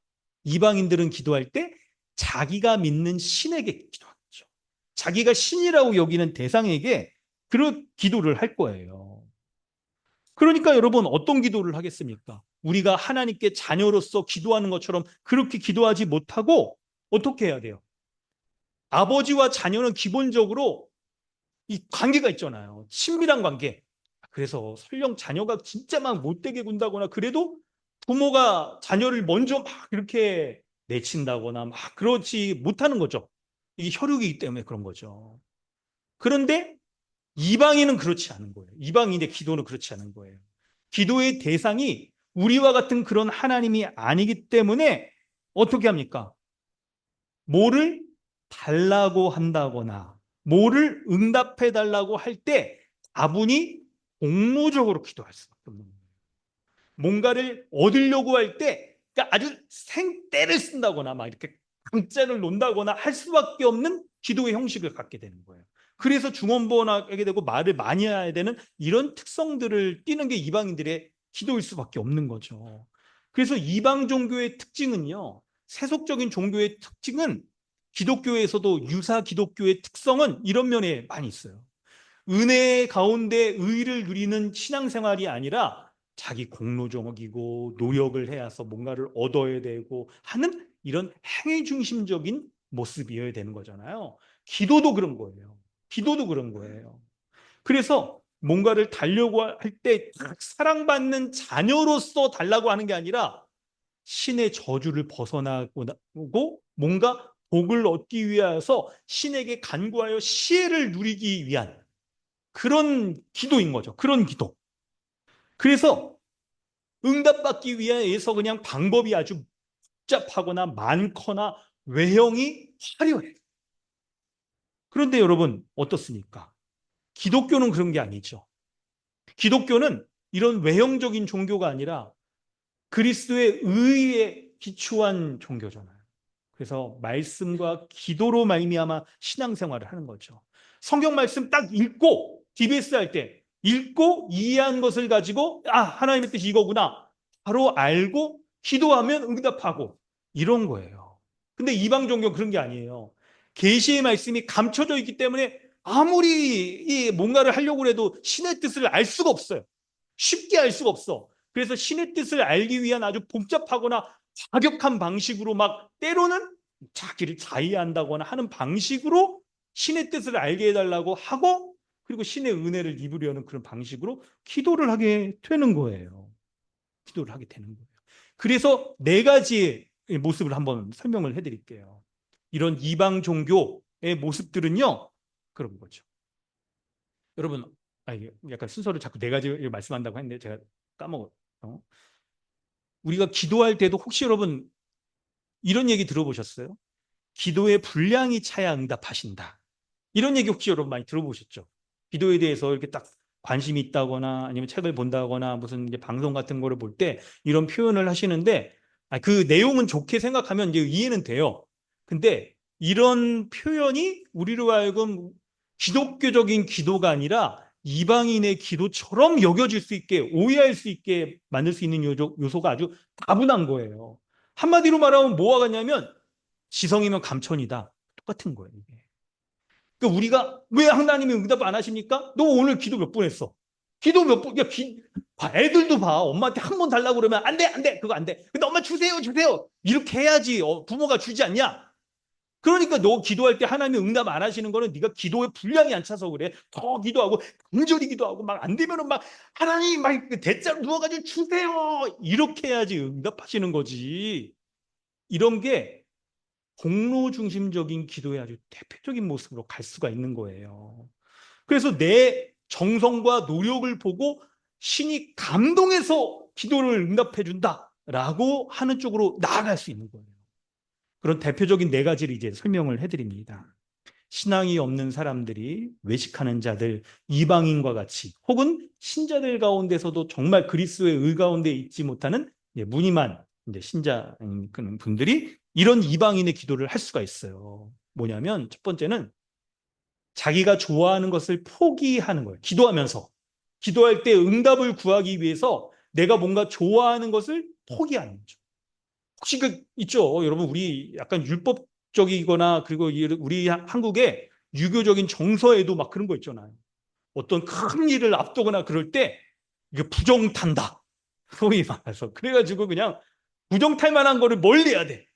이방인들은 기도할 때 자기가 믿는 신에게 기도하죠. 자기가 신이라고 여기는 대상에게 그런 기도를 할 거예요. 그러니까 여러분 어떤 기도를 하겠습니까? 우리가 하나님께 자녀로서 기도하는 것처럼 그렇게 기도하지 못하고 어떻게 해야 돼요? 아버지와 자녀는 기본적으로 이 관계가 있잖아요. 친밀한 관계. 그래서 설령 자녀가 진짜 막 못되게 군다거나 그래도 부모가 자녀를 먼저 막 이렇게 내친다거나 막 그렇지 못하는 거죠. 이게 혈육이기 때문에 그런 거죠. 그런데 이방인은 그렇지 않은 거예요. 이방인의 기도는 그렇지 않은 거예요. 기도의 대상이 우리와 같은 그런 하나님이 아니기 때문에 어떻게 합니까? 뭐를 달라고 한다거나 뭐를 응답해 달라고 할 때 다분히 공로적으로 기도할 수밖에 없는 거예요. 뭔가를 얻으려고 할 때 그러니까 아주 생떼를 쓴다거나 막 이렇게 강짜를 논다거나 할 수밖에 없는 기도의 형식을 갖게 되는 거예요. 그래서 중언부언하게 되고 말을 많이 해야 되는 이런 특성들을 띠는 게 이방인들의 기도일 수밖에 없는 거죠. 그래서 이방 종교의 특징은요, 세속적인 종교의 특징은 기독교에서도 유사 기독교의 특성은 이런 면에 많이 있어요. 은혜 가운데 의를 누리는 신앙생활이 아니라 자기 공로적이고 노력을 해야서 뭔가를 얻어야 되고 하는 이런 행위 중심적인 모습이어야 되는 거잖아요. 기도도 그런 거예요. 기도도 그런 거예요. 그래서 뭔가를 달려고 할 때 사랑받는 자녀로서 달라고 하는 게 아니라 신의 저주를 벗어나고 뭔가 복을 얻기 위하여서 신에게 간구하여 시혜를 누리기 위한 그런 기도인 거죠. 그런 기도. 그래서 응답받기 위해서 그냥 방법이 아주 복잡하거나 많거나 외형이 화려해. 그런데 여러분 어떻습니까? 기독교는 그런 게 아니죠. 기독교는 이런 외형적인 종교가 아니라 그리스도의 의에 기초한 종교잖아요. 그래서 말씀과 기도로 말미암아 신앙생활을 하는 거죠. 성경 말씀 딱 읽고 DBS 할 때 읽고 이해한 것을 가지고 하나님의 뜻이 이거구나 바로 알고 기도하면 응답하고 이런 거예요. 근데 이방 종교는 그런 게 아니에요. 계시의 말씀이 감춰져 있기 때문에 아무리 이 뭔가를 하려고 해도 신의 뜻을 알 수가 없어요. 쉽게 알 수가 없어. 그래서 신의 뜻을 알기 위한 아주 복잡하거나 과격한 방식으로 막 때로는 자기를 자의한다거나 하는 방식으로 신의 뜻을 알게 해달라고 하고, 그리고 신의 은혜를 입으려는 그런 방식으로 기도를 하게 되는 거예요. 기도를 하게 되는 거예요. 그래서 네 가지의 모습을 한번 설명을 해드릴게요. 이런 이방 종교의 모습들은요, 그런 거죠. 여러분, 이게 약간 순서를 자꾸 네 가지 말씀한다고 했는데 제가 까먹었어요. 우리가 기도할 때도 혹시 여러분 이런 얘기 들어보셨어요? 기도의 분량이 차야 응답하신다. 이런 얘기 혹시 여러분 많이 들어보셨죠? 기도에 대해서 이렇게 딱 관심이 있다거나 아니면 책을 본다거나 무슨 이제 방송 같은 거를 볼 때 이런 표현을 하시는데, 그 내용은 좋게 생각하면 이제 이해는 돼요. 근데 이런 표현이 우리로 하여금 기독교적인 기도가 아니라 이방인의 기도처럼 여겨질 수 있게, 오해할 수 있게 만들 수 있는 요소가 아주 다분한 거예요. 한마디로 말하면 뭐가 같냐면 지성이면 감천이다. 똑같은 거예요, 이게. 그러니까 우리가 왜 하나님이 응답 안 하십니까? 너 오늘 기도 몇 번 했어? 기도 몇 번? 애들도 봐. 엄마한테 한 번 달라고 그러면 안 돼, 안 돼, 그거 안 돼. 근데 엄마 주세요, 주세요. 이렇게 해야지 부모가 주지 않냐? 그러니까 너 기도할 때 하나님이 응답 안 하시는 거는 네가 기도의 분량이 안 차서 그래. 더 기도하고 간절히 기도하고 막 안 되면은 막 하나님 막 대자로 누워가지고 주세요. 이렇게 해야지 응답하시는 거지. 이런 게 공로 중심적인 기도의 아주 대표적인 모습으로 갈 수가 있는 거예요. 그래서 내 정성과 노력을 보고 신이 감동해서 기도를 응답해 준다라고 하는 쪽으로 나아갈 수 있는 거예요. 그런 대표적인 네 가지를 이제 설명을 해드립니다. 신앙이 없는 사람들이 외식하는 자들, 이방인과 같이, 혹은 신자들 가운데서도 정말 그리스도의 의 가운데 있지 못하는 무늬만 이제 신자인 그런 분들이 이런 이방인의 기도를 할 수가 있어요. 뭐냐면 첫 번째는 자기가 좋아하는 것을 포기하는 거예요. 기도하면서. 기도할 때 응답을 구하기 위해서 내가 뭔가 좋아하는 것을 포기하는 거죠. 혹시 그 있죠, 여러분, 우리 약간 율법적이거나 그리고 우리 한국의 유교적인 정서에도 막 그런 거 있잖아요. 어떤 큰 일을 앞두거나 그럴 때 이게 부정탄다, 소위 말해서. 그래가지고 그냥 부정탈 만한 거를 멀리해야 돼.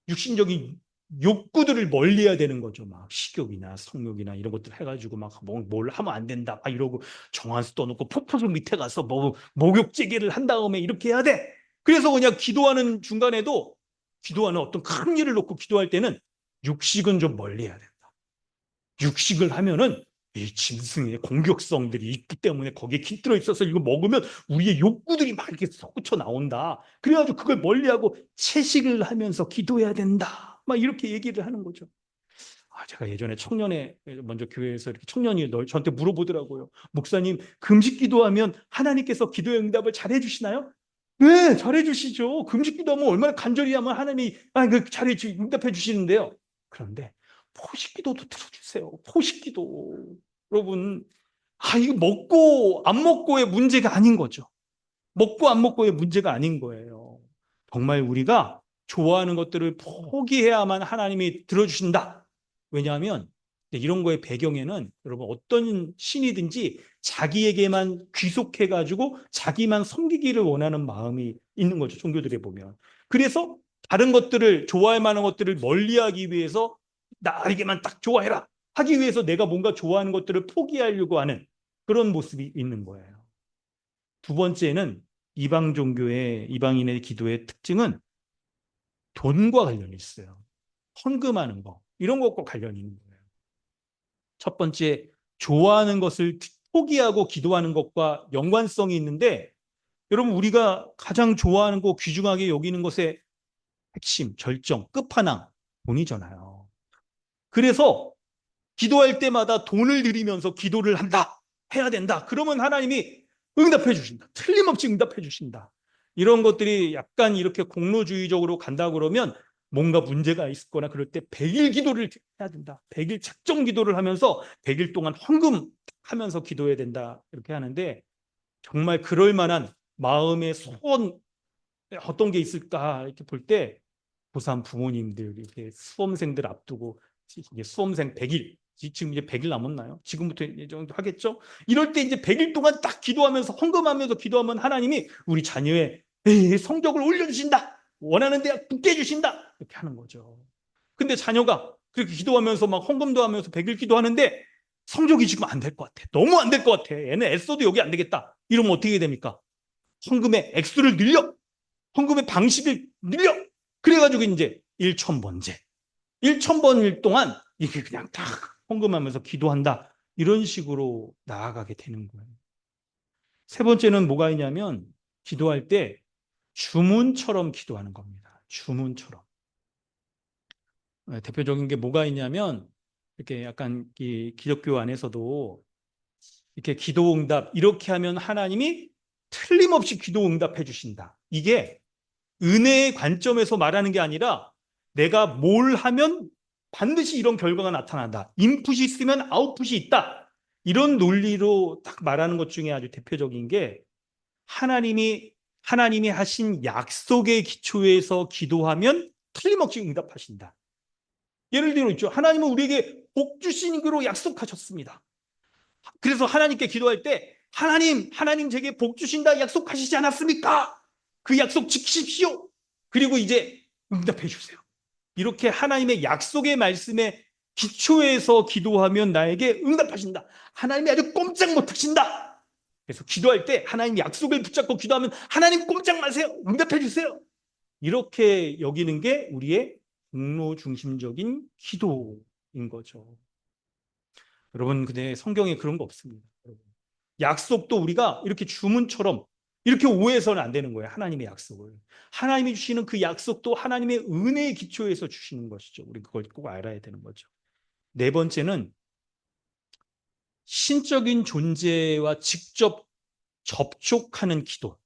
육신적인 욕구들을 멀리해야 되는 거죠. 막 식욕이나 성욕이나 이런 것들 해가지고 막 뭘 하면 안 된다 막 이러고 정한수 떠놓고 폭포수 밑에 가서 뭐 목욕제기를 한 다음에 이렇게 해야 돼. 그래서 그냥 기도하는 중간에도, 기도하는 어떤 큰 일을 놓고 기도할 때는 육식은 좀 멀리해야 된다. 육식을 하면은 이 짐승의 공격성들이 있기 때문에 거기에 깃들어 있어서 이거 먹으면 우리의 욕구들이 막 이렇게 솟구쳐 나온다. 그래가지고 그걸 멀리하고 채식을 하면서 기도해야 된다. 막 이렇게 얘기를 하는 거죠. 제가 예전에 청년회 먼저 교회에서 이렇게 청년이 저한테 물어보더라고요. 목사님, 금식 기도하면 하나님께서 기도의 응답을 잘해 주시나요? 네, 잘해 주시죠. 금식 기도하면 얼마나 간절히 하면 하나님이 잘해 응답해 주시는데요. 그런데 포식 기도도 들어주세요. 포식 기도. 여러분, 이거 먹고 안 먹고의 문제가 아닌 거죠. 먹고 안 먹고의 문제가 아닌 거예요. 정말 우리가 좋아하는 것들을 포기해야만 하나님이 들어주신다. 왜냐하면 이런 거의 배경에는 여러분 어떤 신이든지 자기에게만 귀속해가지고 자기만 섬기기를 원하는 마음이 있는 거죠. 종교들에 보면. 그래서 다른 것들을, 좋아할 만한 것들을 멀리하기 위해서 나에게만 딱 좋아해라 하기 위해서 내가 뭔가 좋아하는 것들을 포기하려고 하는 그런 모습이 있는 거예요. 두 번째는 이방 종교의, 이방인의 기도의 특징은 돈과 관련이 있어요. 헌금하는 거, 이런 것과 관련이 있는 거예요. 첫 번째, 좋아하는 것을 포기하고 기도하는 것과 연관성이 있는데, 여러분, 우리가 가장 좋아하는 거, 귀중하게 여기는 것의 핵심, 절정, 끝판왕, 돈이잖아요. 그래서 기도할 때마다 돈을 들이면서 기도를 한다, 해야 된다. 그러면 하나님이 응답해 주신다. 틀림없이 응답해 주신다. 이런 것들이 약간 이렇게 공로주의적으로 간다 그러면 뭔가 문제가 있을 거나 그럴 때 100일 기도를 해야 된다. 100일 작정 기도를 하면서 100일 동안 헌금하면서 기도해야 된다. 이렇게 하는데, 정말 그럴 만한 마음의 소원 어떤 게 있을까 이렇게 볼 때 고3 부모님들, 이렇게 수험생들 앞두고 이게 수험생 100일 지금 이제 100일 남았나요? 지금부터 이제 정도 하겠죠? 이럴 때 이제 100일 동안 딱 기도하면서 헌금하면서 기도하면 하나님이 우리 자녀의 성적을 올려주신다. 원하는 대학 붙게 해주신다. 이렇게 하는 거죠. 근데 자녀가 그렇게 기도하면서 막 헌금도 하면서 100일 기도하는데 성적이 지금 안 될 것 같아. 너무 안 될 것 같아. 얘는 애써도 여기 안 되겠다. 이러면 어떻게 됩니까? 헌금의 액수를 늘려. 헌금의 방식을 늘려. 그래가지고 이제 1,000번째. 1,000번일 동안 이게 그냥 딱 헌금하면서 기도한다. 이런 식으로 나아가게 되는 거예요. 세 번째는 뭐가 있냐면 기도할 때 주문처럼 기도하는 겁니다. 주문처럼. 대표적인 게 뭐가 있냐면 이렇게 약간 이 기독교 안에서도 이렇게 기도 응답 이렇게 하면 하나님이 틀림없이 기도 응답해 주신다. 이게 은혜의 관점에서 말하는 게 아니라 내가 뭘 하면 반드시 이런 결과가 나타난다. 인풋이 있으면 아웃풋이 있다. 이런 논리로 딱 말하는 것 중에 아주 대표적인 게 하나님이 하신 약속의 기초에서 기도하면 틀림없이 응답하신다. 예를 들어 있죠. 하나님은 우리에게 복 주시기로 약속하셨습니다. 그래서 하나님께 기도할 때 하나님 제게 복 주신다 약속하시지 않았습니까? 그 약속 지키십시오. 그리고 이제 응답해 주세요. 이렇게 하나님의 약속의 말씀에 기초해서 기도하면 나에게 응답하신다. 하나님이 아주 꼼짝 못하신다. 그래서 기도할 때 하나님 약속을 붙잡고 기도하면 하나님 꼼짝 마세요. 응답해 주세요. 이렇게 여기는 게 우리의 공로 중심적인 기도인 거죠. 여러분, 근데 성경에 그런 거 없습니다. 약속도 우리가 이렇게 주문처럼 이렇게 오해해서는 안 되는 거예요. 하나님의 약속을. 하나님이 주시는 그 약속도 하나님의 은혜의 기초에서 주시는 것이죠. 우리 그걸 꼭 알아야 되는 거죠. 네 번째는 신적인 존재와 직접 접촉하는 기도.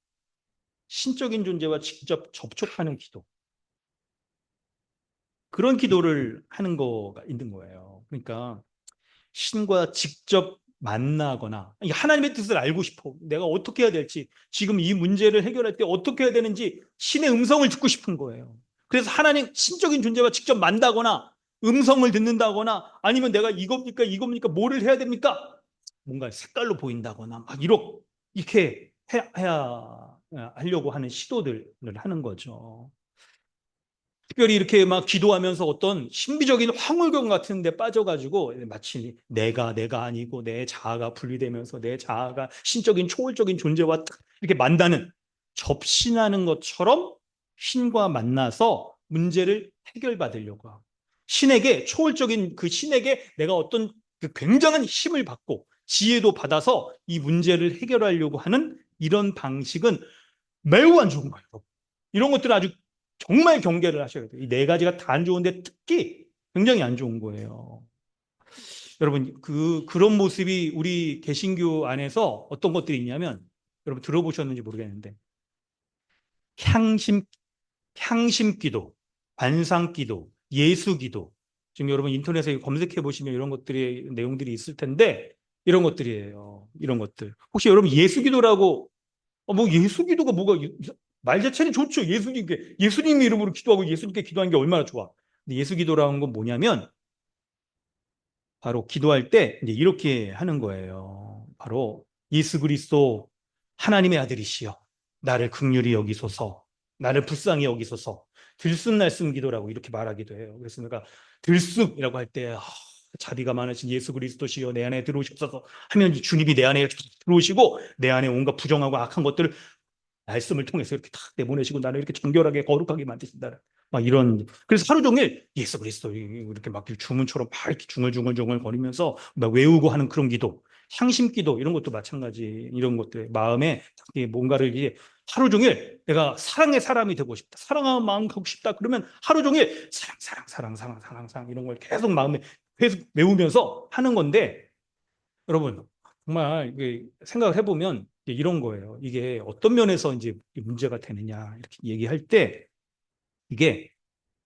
신적인 존재와 직접 접촉하는 기도. 그런 기도를 하는 거가 있는 거예요. 그러니까 신과 직접 만나거나 하나님의 뜻을 알고 싶어. 내가 어떻게 해야 될지, 지금 이 문제를 해결할 때 어떻게 해야 되는지 신의 음성을 듣고 싶은 거예요. 그래서 하나님 신적인 존재와 직접 만나거나 음성을 듣는다거나 아니면 내가 이겁니까 뭐를 해야 됩니까? 뭔가 색깔로 보인다거나 막 이렇게 해야 하려고 하는 시도들을 하는 거죠. 특별히 이렇게 막 기도하면서 어떤 신비적인 황홀경 같은 데 빠져가지고 마치 내가 아니고 내 자아가 분리되면서 내 자아가 신적인 초월적인 존재와 이렇게 만나는 접신하는 것처럼 신과 만나서 문제를 해결받으려고 하고 초월적인 그 신에게 내가 어떤 그 굉장한 힘을 받고 지혜도 받아서 이 문제를 해결하려고 하는 이런 방식은 매우 안 좋은 거예요. 이런 것들은 아주 정말 경계를 하셔야 돼요. 이 네 가지가 다 안 좋은데 특히 굉장히 안 좋은 거예요. 여러분, 그런 모습이 우리 개신교 안에서 어떤 것들이 있냐면, 여러분 들어보셨는지 모르겠는데, 향심 기도, 관상 기도, 예수 기도. 지금 여러분 인터넷에 검색해 보시면 이런 것들이, 내용들이 있을 텐데, 이런 것들이에요. 이런 것들. 혹시 여러분 예수 기도라고, 뭐 예수 기도가 뭐가, 말 자체는 좋죠. 예수님 이름으로 기도하고 예수님께 기도하는 게 얼마나 좋아. 근데 예수 기도라는 건 뭐냐면 바로 기도할 때 이제 이렇게 하는 거예요. 바로 예수 그리스도 하나님의 아들이시여 나를 긍휼히 여기소서, 나를 불쌍히 여기소서. 들숨날숨 기도라고 이렇게 말하기도 해요. 그래서 내가 들숨이라고 할 때 자비가 많으신 예수 그리스도시여 내 안에 들어오셔서 하면 주님이 내 안에 들어오시고 내 안에 온갖 부정하고 악한 것들을 말씀을 통해서 이렇게 탁 내보내시고 나를 이렇게 정결하게 거룩하게 만드신다. 막 이런. 그래서 하루 종일 예수 그리스도 이렇게 막 주문처럼 막 이렇게 중얼중얼 거리면서 막 외우고 하는 그런 기도, 향심 기도 이런 것도 마찬가지. 이런 것들 마음에 뭔가를 이제 하루 종일 내가 사랑의 사람이 되고 싶다, 사랑하는 마음 갖고 싶다. 그러면 하루 종일 사랑 이런 걸 계속 마음에 계속 외우면서 하는 건데, 여러분 정말 생각을 해보면 이런 거예요. 이게 어떤 면에서 이제 문제가 되느냐 이렇게 얘기할 때 이게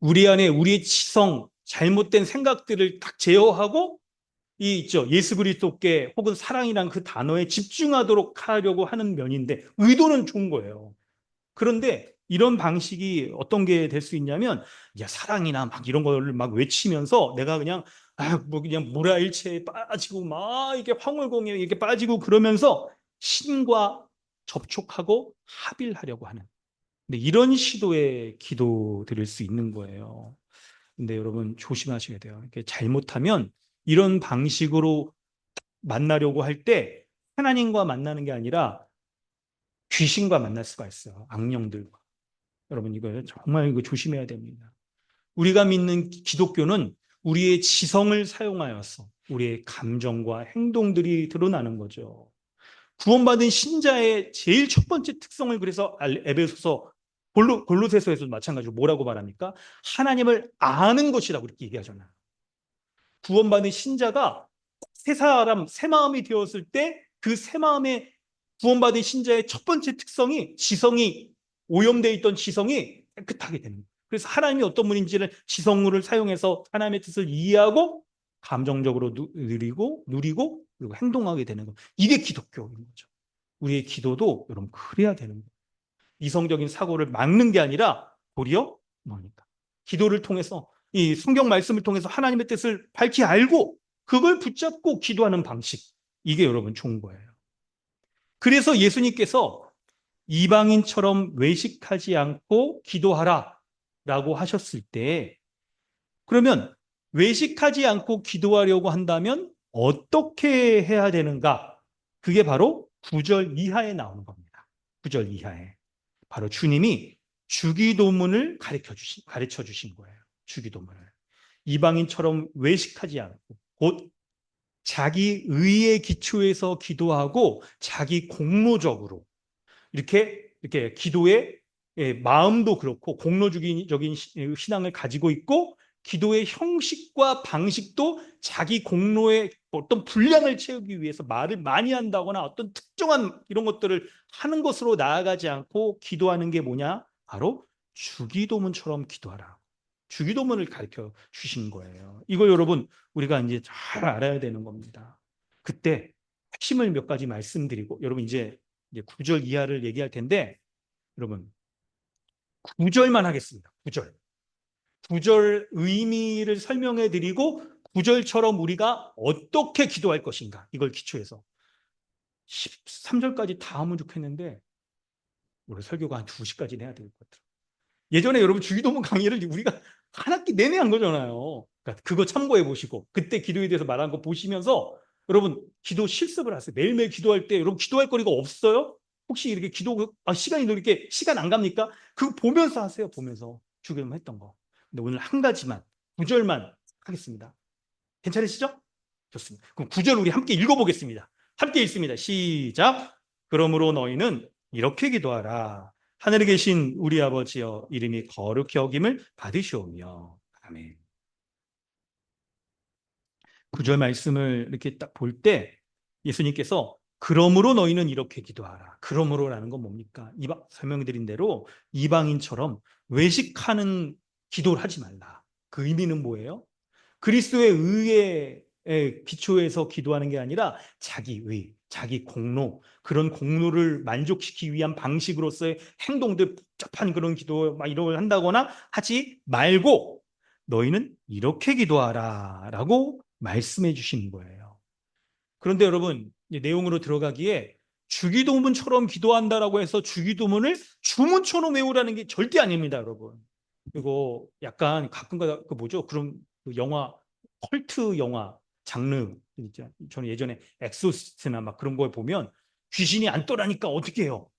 우리 안에 우리의 지성, 잘못된 생각들을 딱 제어하고 예수 그리스도께 혹은 사랑이란 그 단어에 집중하도록 하려고 하는 면인데 의도는 좋은 거예요. 그런데 이런 방식이 어떤 게 될 수 있냐면 사랑이나 막 이런 걸 막 외치면서 내가 그냥 뭐 그냥 모라일체에 빠지고 막 이게 황홀공에 이렇게 빠지고 그러면서 신과 접촉하고 합의를 하려고 하는. 근데 이런 시도에 기도 드릴 수 있는 거예요. 근데 여러분 조심하셔야 돼요. 이렇게 잘못하면 이런 방식으로 만나려고 할 때 하나님과 만나는 게 아니라 귀신과 만날 수가 있어요. 악령들과. 여러분 이거 정말 이거 조심해야 됩니다. 우리가 믿는 기독교는 우리의 지성을 사용하여서 우리의 감정과 행동들이 드러나는 거죠. 구원받은 신자의 제일 첫 번째 특성을 그래서 에베소서 골로새서에서 마찬가지로 뭐라고 말합니까? 하나님을 아는 것이라고 이렇게 얘기하잖아요. 구원받은 신자가 새 사람, 새 마음이 되었을 때 그 새 마음의 구원받은 신자의 첫 번째 특성이 지성이 오염되어 있던 지성이 깨끗하게 되는 거예요. 그래서 하나님이 어떤 분인지를 지성을 사용해서 하나님의 뜻을 이해하고 감정적으로 누리고 그리고 행동하게 되는 거. 이게 기독교인 거죠. 우리의 기도도 여러분 그래야 되는 거예요. 이성적인 사고를 막는 게 아니라 도리어 뭡니까? 기도를 통해서 이 성경 말씀을 통해서 하나님의 뜻을 밝히 알고 그걸 붙잡고 기도하는 방식. 이게 여러분 좋은 거예요. 그래서 예수님께서 이방인처럼 외식하지 않고 기도하라 라고 하셨을 때 그러면 외식하지 않고 기도하려고 한다면 어떻게 해야 되는가? 그게 바로 9절 이하에 나오는 겁니다. 9절 이하에. 바로 주님이 주기도문을 가르쳐 주신 거예요. 주기도문을. 이방인처럼 외식하지 않고 곧 자기 의의 기초에서 기도하고 자기 공로적으로 이렇게 기도의 마음도 그렇고 공로주의적인 신앙을 가지고 있고 기도의 형식과 방식도 자기 공로의 어떤 분량을 채우기 위해서 말을 많이 한다거나 어떤 특정한 이런 것들을 하는 것으로 나아가지 않고 기도하는 게 뭐냐? 바로 주기도문처럼 기도하라. 주기도문을 가르쳐 주신 거예요. 이걸 여러분 우리가 이제 잘 알아야 되는 겁니다. 그때 핵심을 몇 가지 말씀드리고 여러분 이제 9절 이하를 얘기할 텐데 여러분 9절만 하겠습니다. 9절. 9절 의미를 설명해 드리고 9절처럼 우리가 어떻게 기도할 것인가 이걸 기초해서 13절까지 다 하면 좋겠는데 우리 설교가 한 2시까지 해야 될 것 같아요. 예전에 여러분 주기도문 강의를 우리가 한 학기 내내 한 거잖아요. 그러니까 그거 참고해 보시고 그때 기도에 대해서 말한 거 보시면서 여러분 기도 실습을 하세요. 매일매일 기도할 때 여러분 기도할 거리가 없어요? 혹시 이렇게 시간이 이렇게 시간 안 갑니까? 그거 보면서 하세요. 보면서 주기도문 했던 거. 근데 오늘 한 가지만 9절만 하겠습니다. 괜찮으시죠? 좋습니다. 그럼 9절 우리 함께 읽어보겠습니다. 함께 읽습니다. 시작. 그러므로 너희는 이렇게 기도하라. 하늘에 계신 우리 아버지여 이름이 거룩히 여김을 받으시오며. 아멘. 9절 말씀을 이렇게 딱 볼 때 예수님께서 그러므로 너희는 이렇게 기도하라. 그러므로라는 건 뭡니까? 설명드린 대로 이방인처럼 외식하는 기도를 하지 말라. 그 의미는 뭐예요? 그리스도의 의에 기초해서 기도하는 게 아니라 자기 의, 자기 공로, 그런 공로를 만족시키기 위한 방식으로서의 행동들, 복잡한 그런 기도 막 이런 걸 한다거나 하지 말고 너희는 이렇게 기도하라 라고 말씀해 주시는 거예요. 그런데 여러분 내용으로 들어가기에 주기도문처럼 기도한다라고 해서 주기도문을 주문처럼 외우라는 게 절대 아닙니다, 여러분. 이거 약간 가끔가다 그 뭐죠? 그런 그 영화 컬트 영화 장르 있죠. 저는 예전에 엑소시스트나 막 그런 걸 보면 귀신이 안 떠나니까 어떻게 해요?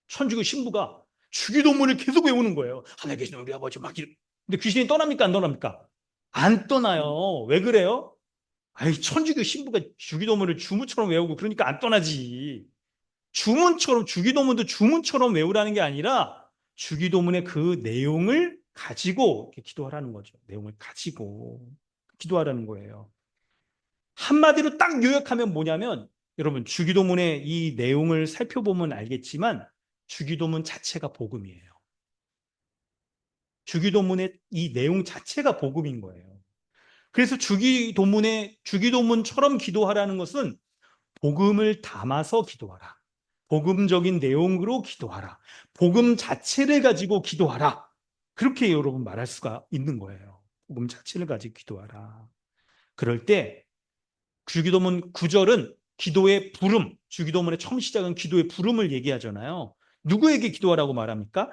천주교 신부가 주기도문을 계속 외우는 거예요. 하늘에 계신 우리 아버지 막 이렇게. 근데 귀신이 떠납니까? 안 떠납니까? 안 떠나요. 왜 그래요? 아이 천주교 신부가 주기도문을 주문처럼 외우고 그러니까 안 떠나지. 주문처럼 주기도문도 주문처럼 외우라는 게 아니라 주기도문의 그 내용을 가지고 이렇게 기도하라는 거죠. 내용을 가지고 기도하라는 거예요. 한마디로 딱 요약하면 뭐냐면 여러분 주기도문의 이 내용을 살펴보면 알겠지만 주기도문 자체가 복음이에요. 주기도문의 이 내용 자체가 복음인 거예요. 그래서 주기도문처럼 기도하라는 것은 복음을 담아서 기도하라. 복음적인 내용으로 기도하라. 복음 자체를 가지고 기도하라. 그렇게 여러분 말할 수가 있는 거예요. 복음 자체를 가지고 기도하라. 그럴 때 주기도문 9절은 기도의 부름, 주기도문의 처음 시작은 기도의 부름을 얘기하잖아요. 누구에게 기도하라고 말합니까?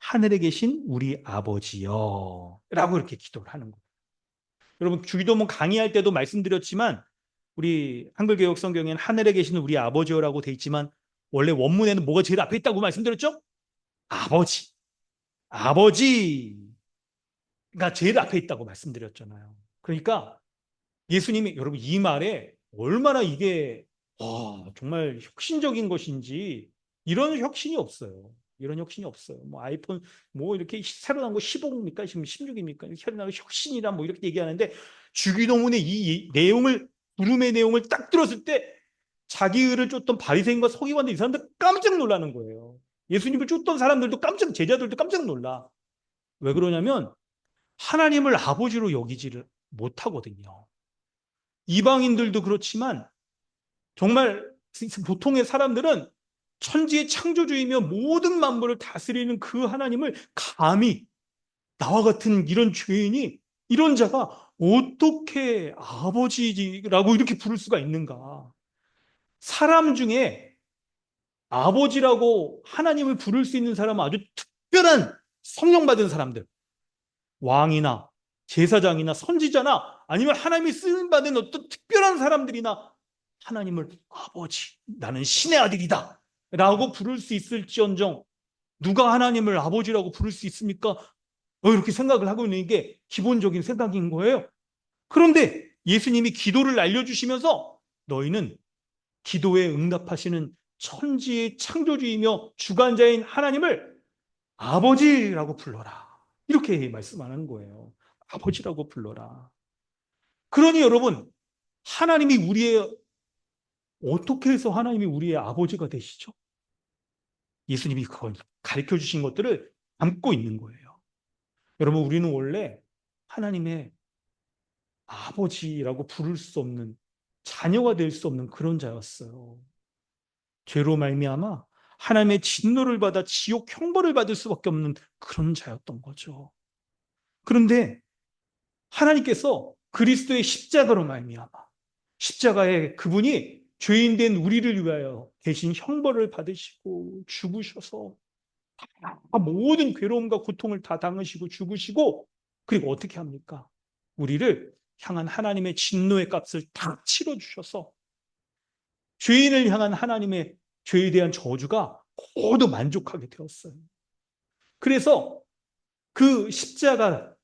하늘에 계신 우리 아버지여 라고 이렇게 기도를 하는 거예요. 여러분, 주기도문 강의할 때도 말씀드렸지만 우리 한글개혁 성경에는 하늘에 계신 우리 아버지여라고 돼 있지만 원래 원문에는 뭐가 제일 앞에 있다고 말씀드렸죠? 아버지. 아버지가 제일 앞에 있다고 말씀드렸잖아요. 그러니까 예수님이, 여러분, 이 말에 얼마나 이게 정말 혁신적인 것인지, 이런 혁신이 없어요. 이런 혁신이 없어요. 뭐 아이폰 뭐 이렇게 새로 나온 거 15입니까? 지금 16입니까? 이렇게 새로 나온 혁신이란 뭐 이렇게 얘기하는데, 주기도문의 이 내용을, 부름의 내용을 딱 들었을 때 자기 의를 쫓던 바리새인과 서기관들, 이 사람들 깜짝 놀라는 거예요. 예수님을 쫓던 사람들도 제자들도 깜짝 놀라. 왜 그러냐면 하나님을 아버지로 여기지를 못하거든요. 이방인들도 그렇지만 정말 보통의 사람들은 천지의 창조주이며 모든 만물을 다스리는 그 하나님을 감히 나와 같은 이런 죄인이, 이런 자가 어떻게 아버지라고 이렇게 부를 수가 있는가? 사람 중에 아버지라고 하나님을 부를 수 있는 사람은 아주 특별한 성령 받은 사람들, 왕이나 제사장이나 선지자나 아니면 하나님이 쓰임 받은 어떤 특별한 사람들이나 하나님을 아버지, 나는 신의 아들이다 라고 부를 수 있을지언정 누가 하나님을 아버지라고 부를 수 있습니까? 이렇게 생각을 하고 있는 게 기본적인 생각인 거예요. 그런데 예수님이 기도를 알려주시면서 너희는 기도에 응답하시는 천지의 창조주이며 주관자인 하나님을 아버지라고 불러라, 이렇게 말씀하는 거예요. 아버지라고 불러라. 그러니 여러분, 하나님이 우리의, 어떻게 해서 하나님이 우리의 아버지가 되시죠? 예수님이 그걸 가르쳐 주신 것들을 담고 있는 거예요. 여러분, 우리는 원래 하나님의 아버지라고 부를 수 없는, 자녀가 될 수 없는 그런 자였어요. 죄로 말미암아 하나님의 진노를 받아 지옥 형벌을 받을 수밖에 없는 그런 자였던 거죠. 그런데 하나님께서 그리스도의 십자가로 말미암아, 십자가에 그분이 죄인 된 우리를 위하여 대신 형벌을 받으시고 죽으셔서 모든 괴로움과 고통을 다 당하시고 죽으시고, 그리고 어떻게 합니까? 우리를 향한 하나님의 진노의 값을 다 치러주셔서 죄인을 향한 하나님의 죄에 대한 저주가 모두 만족하게 되었어요. 그래서 그 십자가의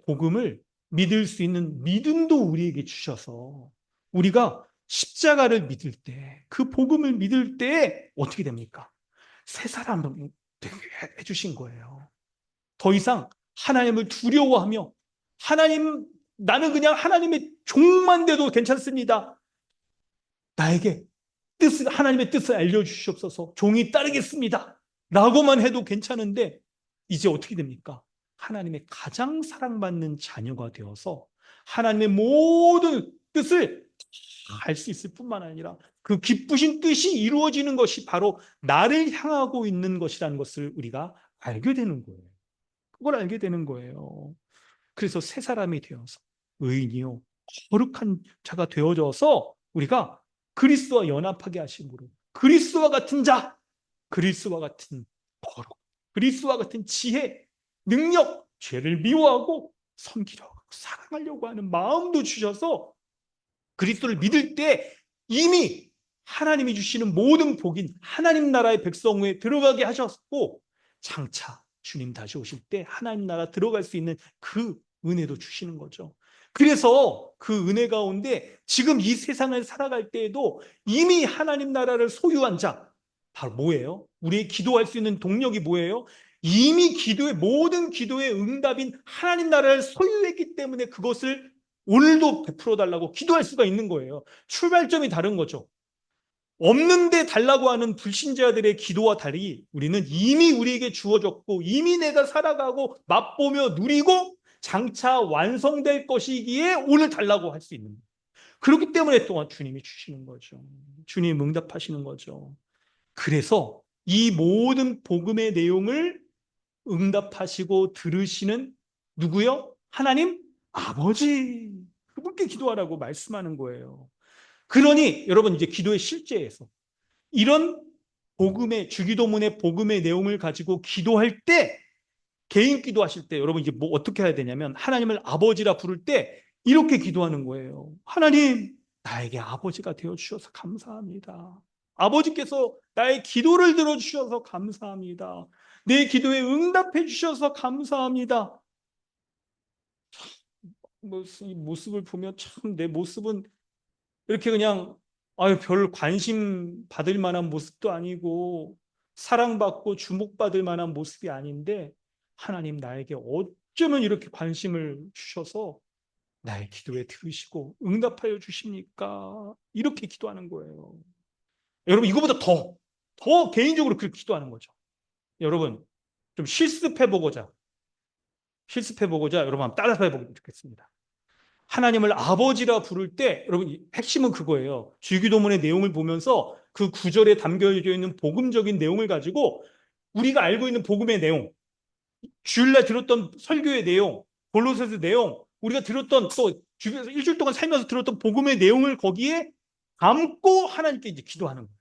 복음을 믿을 수 있는 믿음도 우리에게 주셔서 우리가 십자가를 믿을 때, 그 복음을 믿을 때 어떻게 됩니까? 새 사람을 되게 해주신 거예요. 더 이상 하나님을 두려워하며 나는 그냥 하나님의 종만 돼도 괜찮습니다. 나에게 하나님의 뜻을 알려주시옵소서, 종이 따르겠습니다 라고만 해도 괜찮은데, 이제 어떻게 됩니까? 하나님의 가장 사랑받는 자녀가 되어서 하나님의 모든 뜻을 알 수 있을 뿐만 아니라 그 기쁘신 뜻이 이루어지는 것이 바로 나를 향하고 있는 것이라는 것을 우리가 알게 되는 거예요. 그걸 알게 되는 거예요. 그래서 새 사람이 되어서 의인이요 거룩한 자가 되어져서 우리가 그리스도와 연합하게 하심으로 그리스도와 같은 자, 그리스도와 같은 거룩, 그리스도와 같은 지혜, 능력, 죄를 미워하고 섬기려고 사랑하려고 하는 마음도 주셔서 그리스도를 믿을 때 이미 하나님이 주시는 모든 복인 하나님 나라의 백성에 들어가게 하셨고, 장차 주님 다시 오실 때 하나님 나라 들어갈 수 있는 그 은혜도 주시는 거죠. 그래서 그 은혜 가운데 지금 이 세상을 살아갈 때에도 이미 하나님 나라를 소유한 자, 바로 뭐예요? 우리의 기도할 수 있는 동력이 뭐예요? 이미 모든 기도의 응답인 하나님 나라를 소유했기 때문에 그것을 오늘도 베풀어 달라고 기도할 수가 있는 거예요. 출발점이 다른 거죠. 없는데 달라고 하는 불신자들의 기도와 달리 우리는 이미 우리에게 주어졌고 이미 내가 살아가고 맛보며 누리고 장차 완성될 것이기에 오늘 달라고 할 수 있는 거예요. 그렇기 때문에 또한 주님이 주시는 거죠. 주님 응답하시는 거죠. 그래서 이 모든 복음의 내용을 응답하시고 들으시는 누구요? 하나님 아버지, 그분께 기도하라고 말씀하는 거예요. 그러니 여러분 이제 기도의 실제에서 이런 복음의 주기도문의 복음의 내용을 가지고 기도할 때 개인 기도하실 때 여러분 이제 뭐 어떻게 해야 되냐면 하나님을 아버지라 부를 때 이렇게 기도하는 거예요. 하나님, 나에게 아버지가 되어 주셔서 감사합니다. 아버지께서 나의 기도를 들어 주셔서 감사합니다. 내 기도에 응답해 주셔서 감사합니다. 이 모습을 보면 참 내 모습은 이렇게 그냥 별 관심 받을 만한 모습도 아니고 사랑받고 주목받을 만한 모습이 아닌데 하나님 나에게 어쩌면 이렇게 관심을 주셔서 나의 기도에 들으시고 응답하여 주십니까? 이렇게 기도하는 거예요. 여러분 이거보다 더 개인적으로 그렇게 기도하는 거죠. 여러분 좀 실습해보고자 여러분 한번 따라서 해보면 좋겠습니다. 하나님을 아버지라 부를 때 여러분 핵심은 그거예요. 주기도문의 내용을 보면서 그 구절에 담겨져 있는 복음적인 내용을 가지고 우리가 알고 있는 복음의 내용, 주일날 들었던 설교의 내용, 골로새서 내용, 우리가 들었던 또 주변에서 일주일 동안 살면서 들었던 복음의 내용을 거기에 담고 하나님께 이제 기도하는 거예요.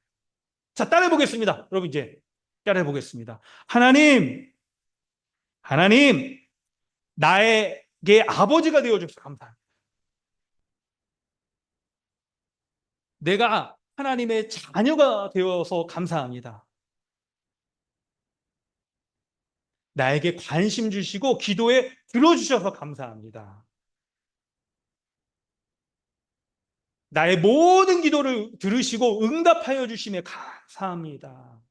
자, 따라해 보겠습니다. 여러분 이제 따라해 보겠습니다. 하나님, 나에게 아버지가 되어 주셔서 감사합니다. 내가 하나님의 자녀가 되어서 감사합니다. 나에게 관심 주시고 기도에 들어주셔서 감사합니다. 나의 모든 기도를 들으시고 응답하여 주시며 감사합니다.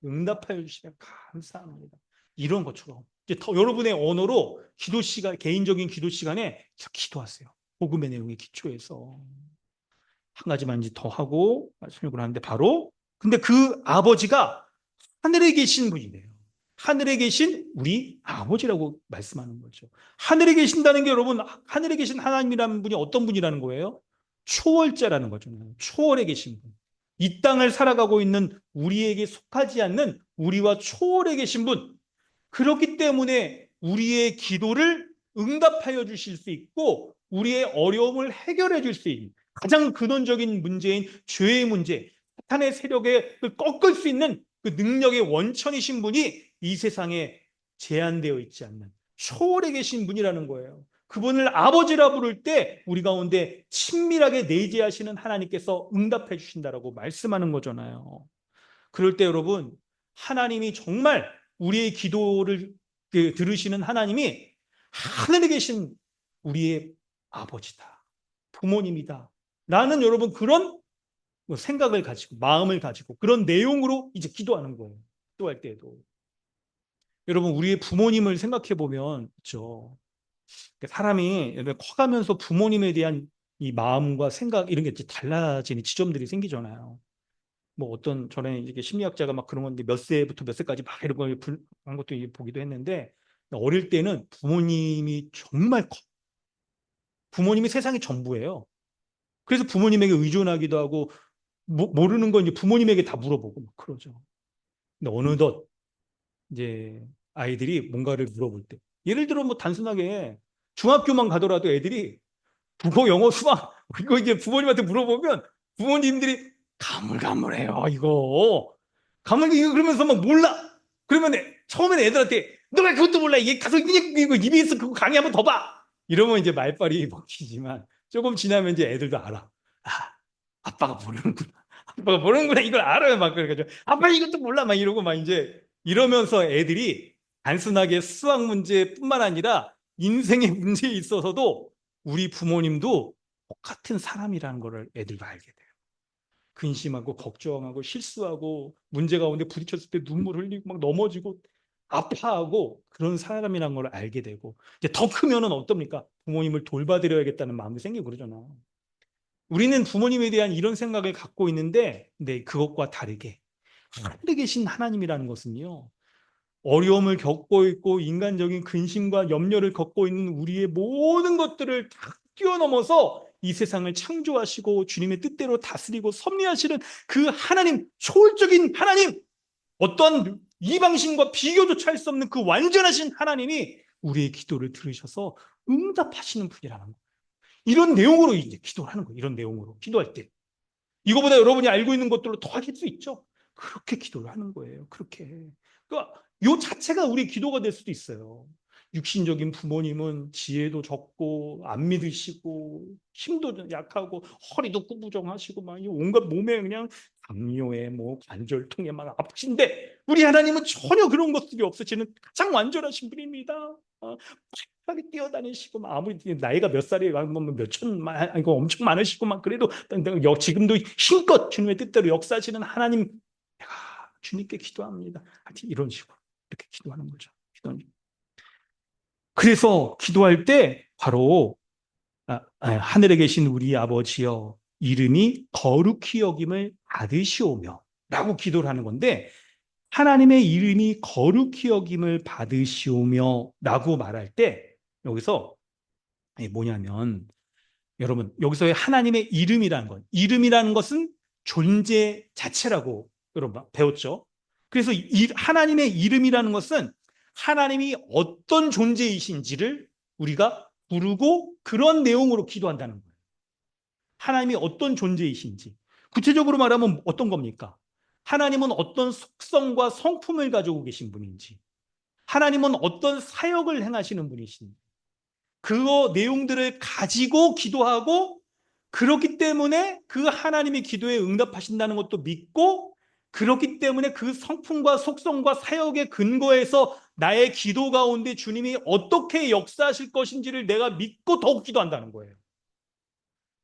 응답하여 주시며 감사합니다. 이런 것처럼 이제 더 여러분의 언어로 기도 시간, 개인적인 기도 시간에 기도하세요. 복음의 내용에 기초해서 한 가지만 이제 더 하고 설명을 하는데 바로 근데 그 아버지가 하늘에 계신 분이래요. 하늘에 계신 우리 아버지라고 말씀하는 거죠. 하늘에 계신다는 게 여러분 하늘에 계신 하나님이라는 분이 어떤 분이라는 거예요? 초월자라는 거죠. 초월에 계신 분. 이 땅을 살아가고 있는 우리에게 속하지 않는 우리와 초월에 계신 분. 그렇기 때문에 우리의 기도를 응답하여 주실 수 있고 우리의 어려움을 해결해 줄 수 있는 가장 근원적인 문제인 죄의 문제, 사탄의 세력에 꺾을 수 있는 그 능력의 원천이신 분이 이 세상에 제한되어 있지 않는 초월에 계신 분이라는 거예요. 그분을 아버지라 부를 때 우리 가운데 친밀하게 내재하시는 하나님께서 응답해 주신다라고 말씀하는 거잖아요. 그럴 때 여러분 하나님이 정말 우리의 기도를 들으시는 하나님이 하늘에 계신 우리의 아버지다, 부모님이다 라는 여러분 그런 생각을 가지고 마음을 가지고 그런 내용으로 이제 기도하는 거예요. 기도할 때에도 여러분 우리의 부모님을 생각해 보면 그렇죠. 사람이 커가면서 부모님에 대한 이 마음과 생각 이런 게 이제 달라지는 지점들이 생기잖아요. 뭐 어떤 전에 이게 심리학자가 막 그런 건데 몇 세부터 몇 세까지 막 이런 걸 한 것도 보기도 했는데 어릴 때는 부모님이 정말 커. 부모님이 세상의 전부예요. 그래서 부모님에게 의존하기도 하고 모르는 건 이제 부모님에게 다 물어보고 막 그러죠. 근데 어느덧 이제 아이들이 뭔가를 물어볼 때 예를 들어 뭐 단순하게 중학교만 가더라도 애들이 국어, 영어, 수학 이거 이제 부모님한테 물어보면 부모님들이 가물가물해요. 이거 이거 그러면서 막 몰라. 그러면 처음에는 애들한테 너 왜 그것도 몰라? 얘 가서 그냥 이거 EBS 그거 강의 한번 더 봐. 이러면 이제 말빨이 먹히지만 조금 지나면 이제 애들도 알아. 아, 아빠가 모르는구나. 아빠가 모르는구나. 이걸 알아요. 막 그래가지고 아빠 이것도 몰라. 막 이러고 막 이제 이러면서 애들이 단순하게 수학 문제뿐만 아니라 인생의 문제에 있어서도 우리 부모님도 똑같은 사람이라는 것을 애들도 알게 돼요. 근심하고 걱정하고 실수하고 문제 가운데 부딪혔을 때 눈물 흘리고 막 넘어지고 아파하고 그런 사람이라는 걸 알게 되고 이제 더 크면은 어떻습니까? 부모님을 돌봐드려야겠다는 마음이 생기고 그러잖아. 우리는 부모님에 대한 이런 생각을 갖고 있는데 근데 그것과 다르게 하늘에 계신 하나님이라는 것은요. 어려움을 겪고 있고 인간적인 근심과 염려를 겪고 있는 우리의 모든 것들을 다 뛰어넘어서 이 세상을 창조하시고 주님의 뜻대로 다스리고 섭리하시는 그 하나님, 초월적인 하나님, 어떠한 이방신과 비교조차 할 수 없는 그 완전하신 하나님이 우리의 기도를 들으셔서 응답하시는 분이라는 거예요. 이런 내용으로 이제 기도를 하는 거예요. 이런 내용으로 기도할 때. 이거보다 여러분이 알고 있는 것들로 더 하실 수 있죠. 그렇게 기도를 하는 거예요. 그렇게. 그러니까 요 자체가 우리 기도가 될 수도 있어요. 육신적인 부모님은 지혜도 적고 안 믿으시고 힘도 약하고 허리도 구부정하시고 막 온갖 몸에 그냥 당뇨에 뭐 관절통에 막 아프신데 우리 하나님은 전혀 그런 것들이 없으시는 가장 완전하신 분입니다. 하게 뛰어다니시고 막 아무리 나이가 몇 살이에요, 몇 천만 이거 엄청 많으시고 막 그래도 지금도 힘껏 주님의 뜻대로 역사하시는 하나님, 내가 주님께 기도합니다. 하여튼 이런 식으로 이렇게 기도하는 거죠. 기도는. 그래서 기도할 때 바로 하늘에 계신 우리 아버지여 이름이 거룩히 여김을 받으시오며 라고 기도를 하는 건데, 하나님의 이름이 거룩히 여김을 받으시오며 라고 말할 때 여기서 뭐냐면, 여러분 여기서의 하나님의 이름이라는 것은 존재 자체라고 여러분 배웠죠. 그래서 하나님의 이름이라는 것은 하나님이 어떤 존재이신지를 우리가 부르고 그런 내용으로 기도한다는 거예요. 하나님이 어떤 존재이신지. 구체적으로 말하면 어떤 겁니까? 하나님은 어떤 속성과 성품을 가지고 계신 분인지, 하나님은 어떤 사역을 행하시는 분이신지, 그 내용들을 가지고 기도하고, 그렇기 때문에 그 하나님의 기도에 응답하신다는 것도 믿고, 그렇기 때문에 그 성품과 속성과 사역의 근거에서 나의 기도 가운데 주님이 어떻게 역사하실 것인지를 내가 믿고 더욱 기도한다는 거예요.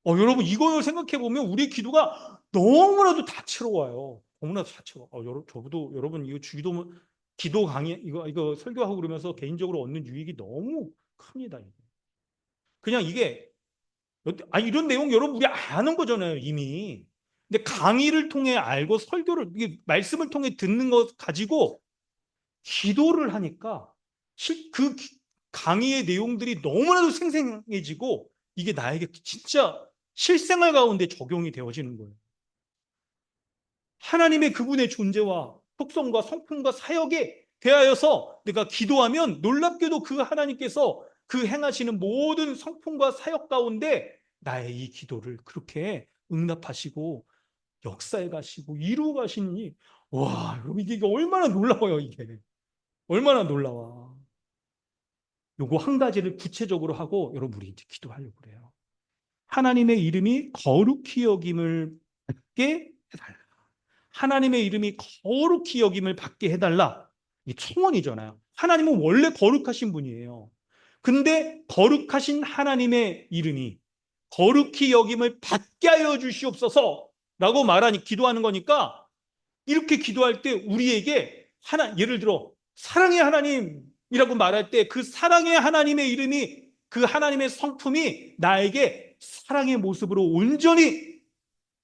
여러분 이걸 생각해 보면 우리 기도가 너무나도 다채로워요. 너무나도 다채로워. 저도 여러분 이거 주기도 기도 강의 이거 설교하고 그러면서 개인적으로 얻는 유익이 너무 큽니다. 그냥 이게 이런 내용 여러분 우리 아는 거잖아요, 이미. 근데 강의를 통해 알고 설교를 이게 말씀을 통해 듣는 것 가지고 기도를 하니까 그 강의의 내용들이 너무나도 생생해지고 이게 나에게 진짜 실생활 가운데 적용이 되어지는 거예요. 하나님의 그분의 존재와 속성과 성품과 사역에 대하여서 내가 기도하면 놀랍게도 그 하나님께서 그 행하시는 모든 성품과 사역 가운데 나의 이 기도를 그렇게 응답하시고 역사해 가시고 이루어 가시니, 와, 여러분 이게 얼마나 놀라워요. 이게 얼마나 놀라워. 요거 한 가지를 구체적으로 하고 여러분 우리 이제 기도하려고 그래요. 하나님의 이름이 거룩히 여김을 받게 해달라. 하나님의 이름이 거룩히 여김을 받게 해달라. 이 청원이잖아요. 하나님은 원래 거룩하신 분이에요. 근데 거룩하신 하나님의 이름이 거룩히 여김을 받게 하여 주시옵소서 라고 말하니 기도하는 거니까, 이렇게 기도할 때 우리에게 예를 들어 사랑의 하나님이라고 말할 때 그 사랑의 하나님의 이름이, 그 하나님의 성품이 나에게 사랑의 모습으로 온전히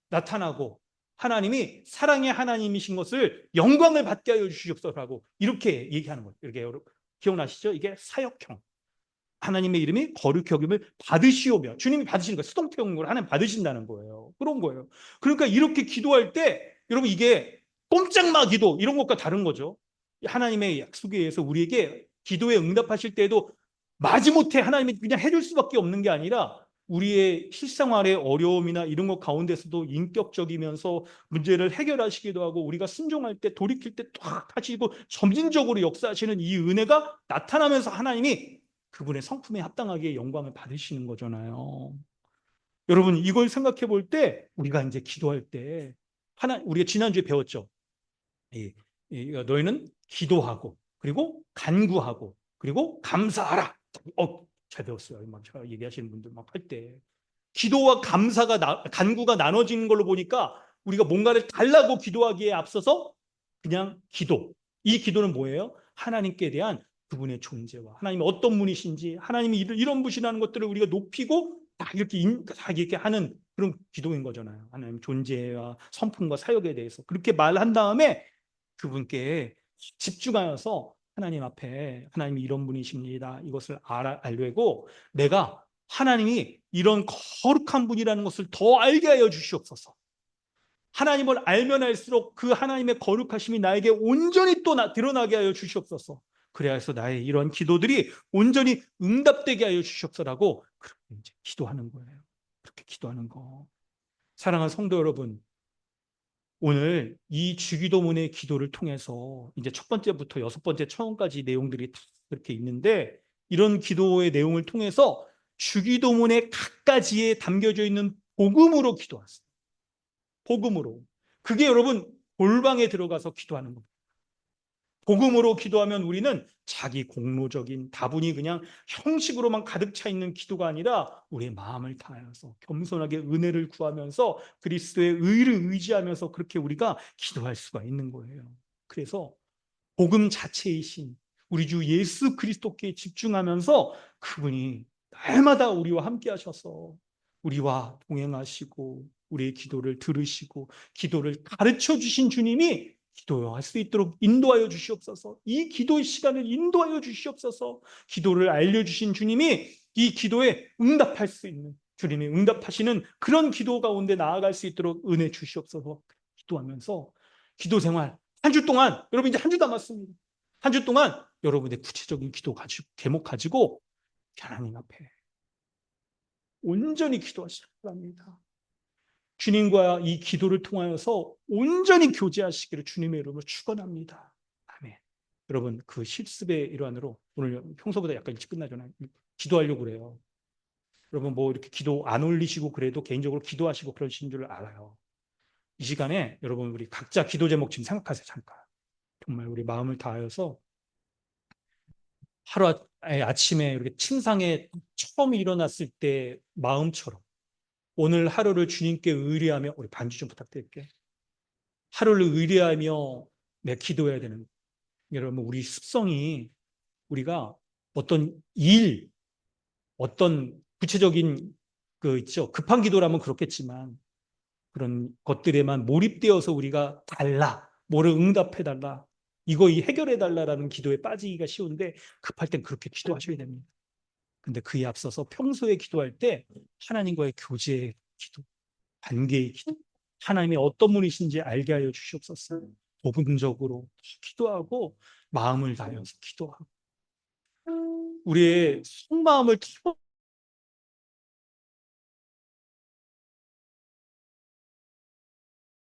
나타나고 하나님이 사랑의 하나님이신 것을 영광을 받게 하여 주시옵소서라고 이렇게 얘기하는 거예요. 이렇게 여러분 기억나시죠? 이게 사역형. 하나님의 이름이 거룩히 여김을 받으시오며, 주님이 받으시는 거예요. 수동태용으로 하나님 받으신다는 거예요. 그런 거예요. 그러니까 이렇게 기도할 때 여러분 이게 꼼짝마 기도 이런 것과 다른 거죠. 하나님의 약속에 의해서 우리에게 기도에 응답하실 때에도 마지못해 하나님이 그냥 해줄 수밖에 없는 게 아니라 우리의 실생활의 어려움이나 이런 것 가운데서도 인격적이면서 문제를 해결하시기도 하고, 우리가 순종할 때 돌이킬 때 탁 하시고 점진적으로 역사하시는 이 은혜가 나타나면서 하나님이 그분의 성품에 합당하게 영광을 받으시는 거잖아요. 여러분 이걸 생각해 볼 때 우리가 이제 기도할 때 우리가 지난주에 배웠죠. 너희는 기도하고 그리고 간구하고 그리고 감사하라. 잘 배웠어요. 막 제가 얘기하시는 분들 막 할 때 기도와 간구가 나눠지는 걸로 보니까 우리가 뭔가를 달라고 기도하기에 앞서서 그냥 기도. 이 기도는 뭐예요? 하나님께 대한 그분의 존재와 하나님이 어떤 분이신지, 하나님이 이런 분이라는 것들을 우리가 높이고 다 이렇게 하는 그런 기도인 거잖아요. 하나님 존재와 성품과 사역에 대해서 그렇게 말한 다음에 그분께 집중하여서 하나님 앞에 하나님이 이런 분이십니다. 이것을 알려고 내가 하나님이 이런 거룩한 분이라는 것을 더 알게 하여 주시옵소서. 하나님을 알면 알수록 그 하나님의 거룩하심이 나에게 온전히 또 드러나게 하여 주시옵소서. 그래서 나의 이런 기도들이 온전히 응답되게 하여 주시옵소서라고 그렇게 이제 기도하는 거예요. 그렇게 기도하는 거. 사랑하는 성도 여러분, 오늘 이 주기도문의 기도를 통해서 이제 첫 번째부터 여섯 번째 처음까지 내용들이 다 그렇게 있는데, 이런 기도의 내용을 통해서 주기도문의 각가지에 담겨져 있는 복음으로 기도하세요. 복음으로. 그게 여러분 골방에 들어가서 기도하는 겁니다. 복음으로 기도하면 우리는 자기 공로적인 다분히 그냥 형식으로만 가득 차 있는 기도가 아니라 우리의 마음을 다해서 겸손하게 은혜를 구하면서 그리스도의 의를 의지하면서 그렇게 우리가 기도할 수가 있는 거예요. 그래서 복음 자체이신 우리 주 예수 그리스도께 집중하면서 그분이 날마다 우리와 함께 하셔서 우리와 동행하시고 우리의 기도를 들으시고 기도를 가르쳐 주신 주님이 기도할 수 있도록 인도하여 주시옵소서. 이 기도의 시간을 인도하여 주시옵소서. 기도를 알려주신 주님이 이 기도에 응답할 수 있는, 주님이 응답하시는 그런 기도 가운데 나아갈 수 있도록 은혜 주시옵소서. 기도하면서 기도 생활 한 주 동안, 여러분 이제 한 주 남았습니다. 한 주 동안 여러분의 구체적인 기도 가지고, 제목 가지고 하나님 앞에 온전히 기도하시기 바랍니다. 주님과 이 기도를 통하여서 온전히 교제하시기를 주님의 이름으로 축원합니다. 아멘. 여러분 그 실습의 일환으로 오늘 평소보다 약간 일찍 끝나잖아요. 기도하려고 그래요. 여러분 뭐 이렇게 기도 안 올리시고 그래도 개인적으로 기도하시고 그러신 줄 알아요. 이 시간에 여러분 우리 각자 기도 제목 지금 생각하세요. 잠깐. 정말 우리 마음을 다하여서 하루 아침에 이렇게 침상에 처음 일어났을 때 마음처럼 오늘 하루를 주님께 의뢰하며, 우리 반주 좀 부탁드릴게요. 하루를 의뢰하며 내 기도해야 되는, 여러분 우리 습성이 우리가 어떤 일, 어떤 구체적인 그 있죠. 급한 기도라면 그렇겠지만 그런 것들에만 몰입되어서 우리가 달라, 뭐를 응답해 달라, 이거 해결해 달라라는 기도에 빠지기가 쉬운데 급할 땐 그렇게 기도하셔야 됩니다. 근데 그에 앞서서 평소에 기도할 때 하나님과의 교제의 기도, 관계의 기도, 하나님이 어떤 분이신지 알게 하여 주시옵소서. 복음적으로 기도하고 마음을 다해서 기도하고 우리의 속마음을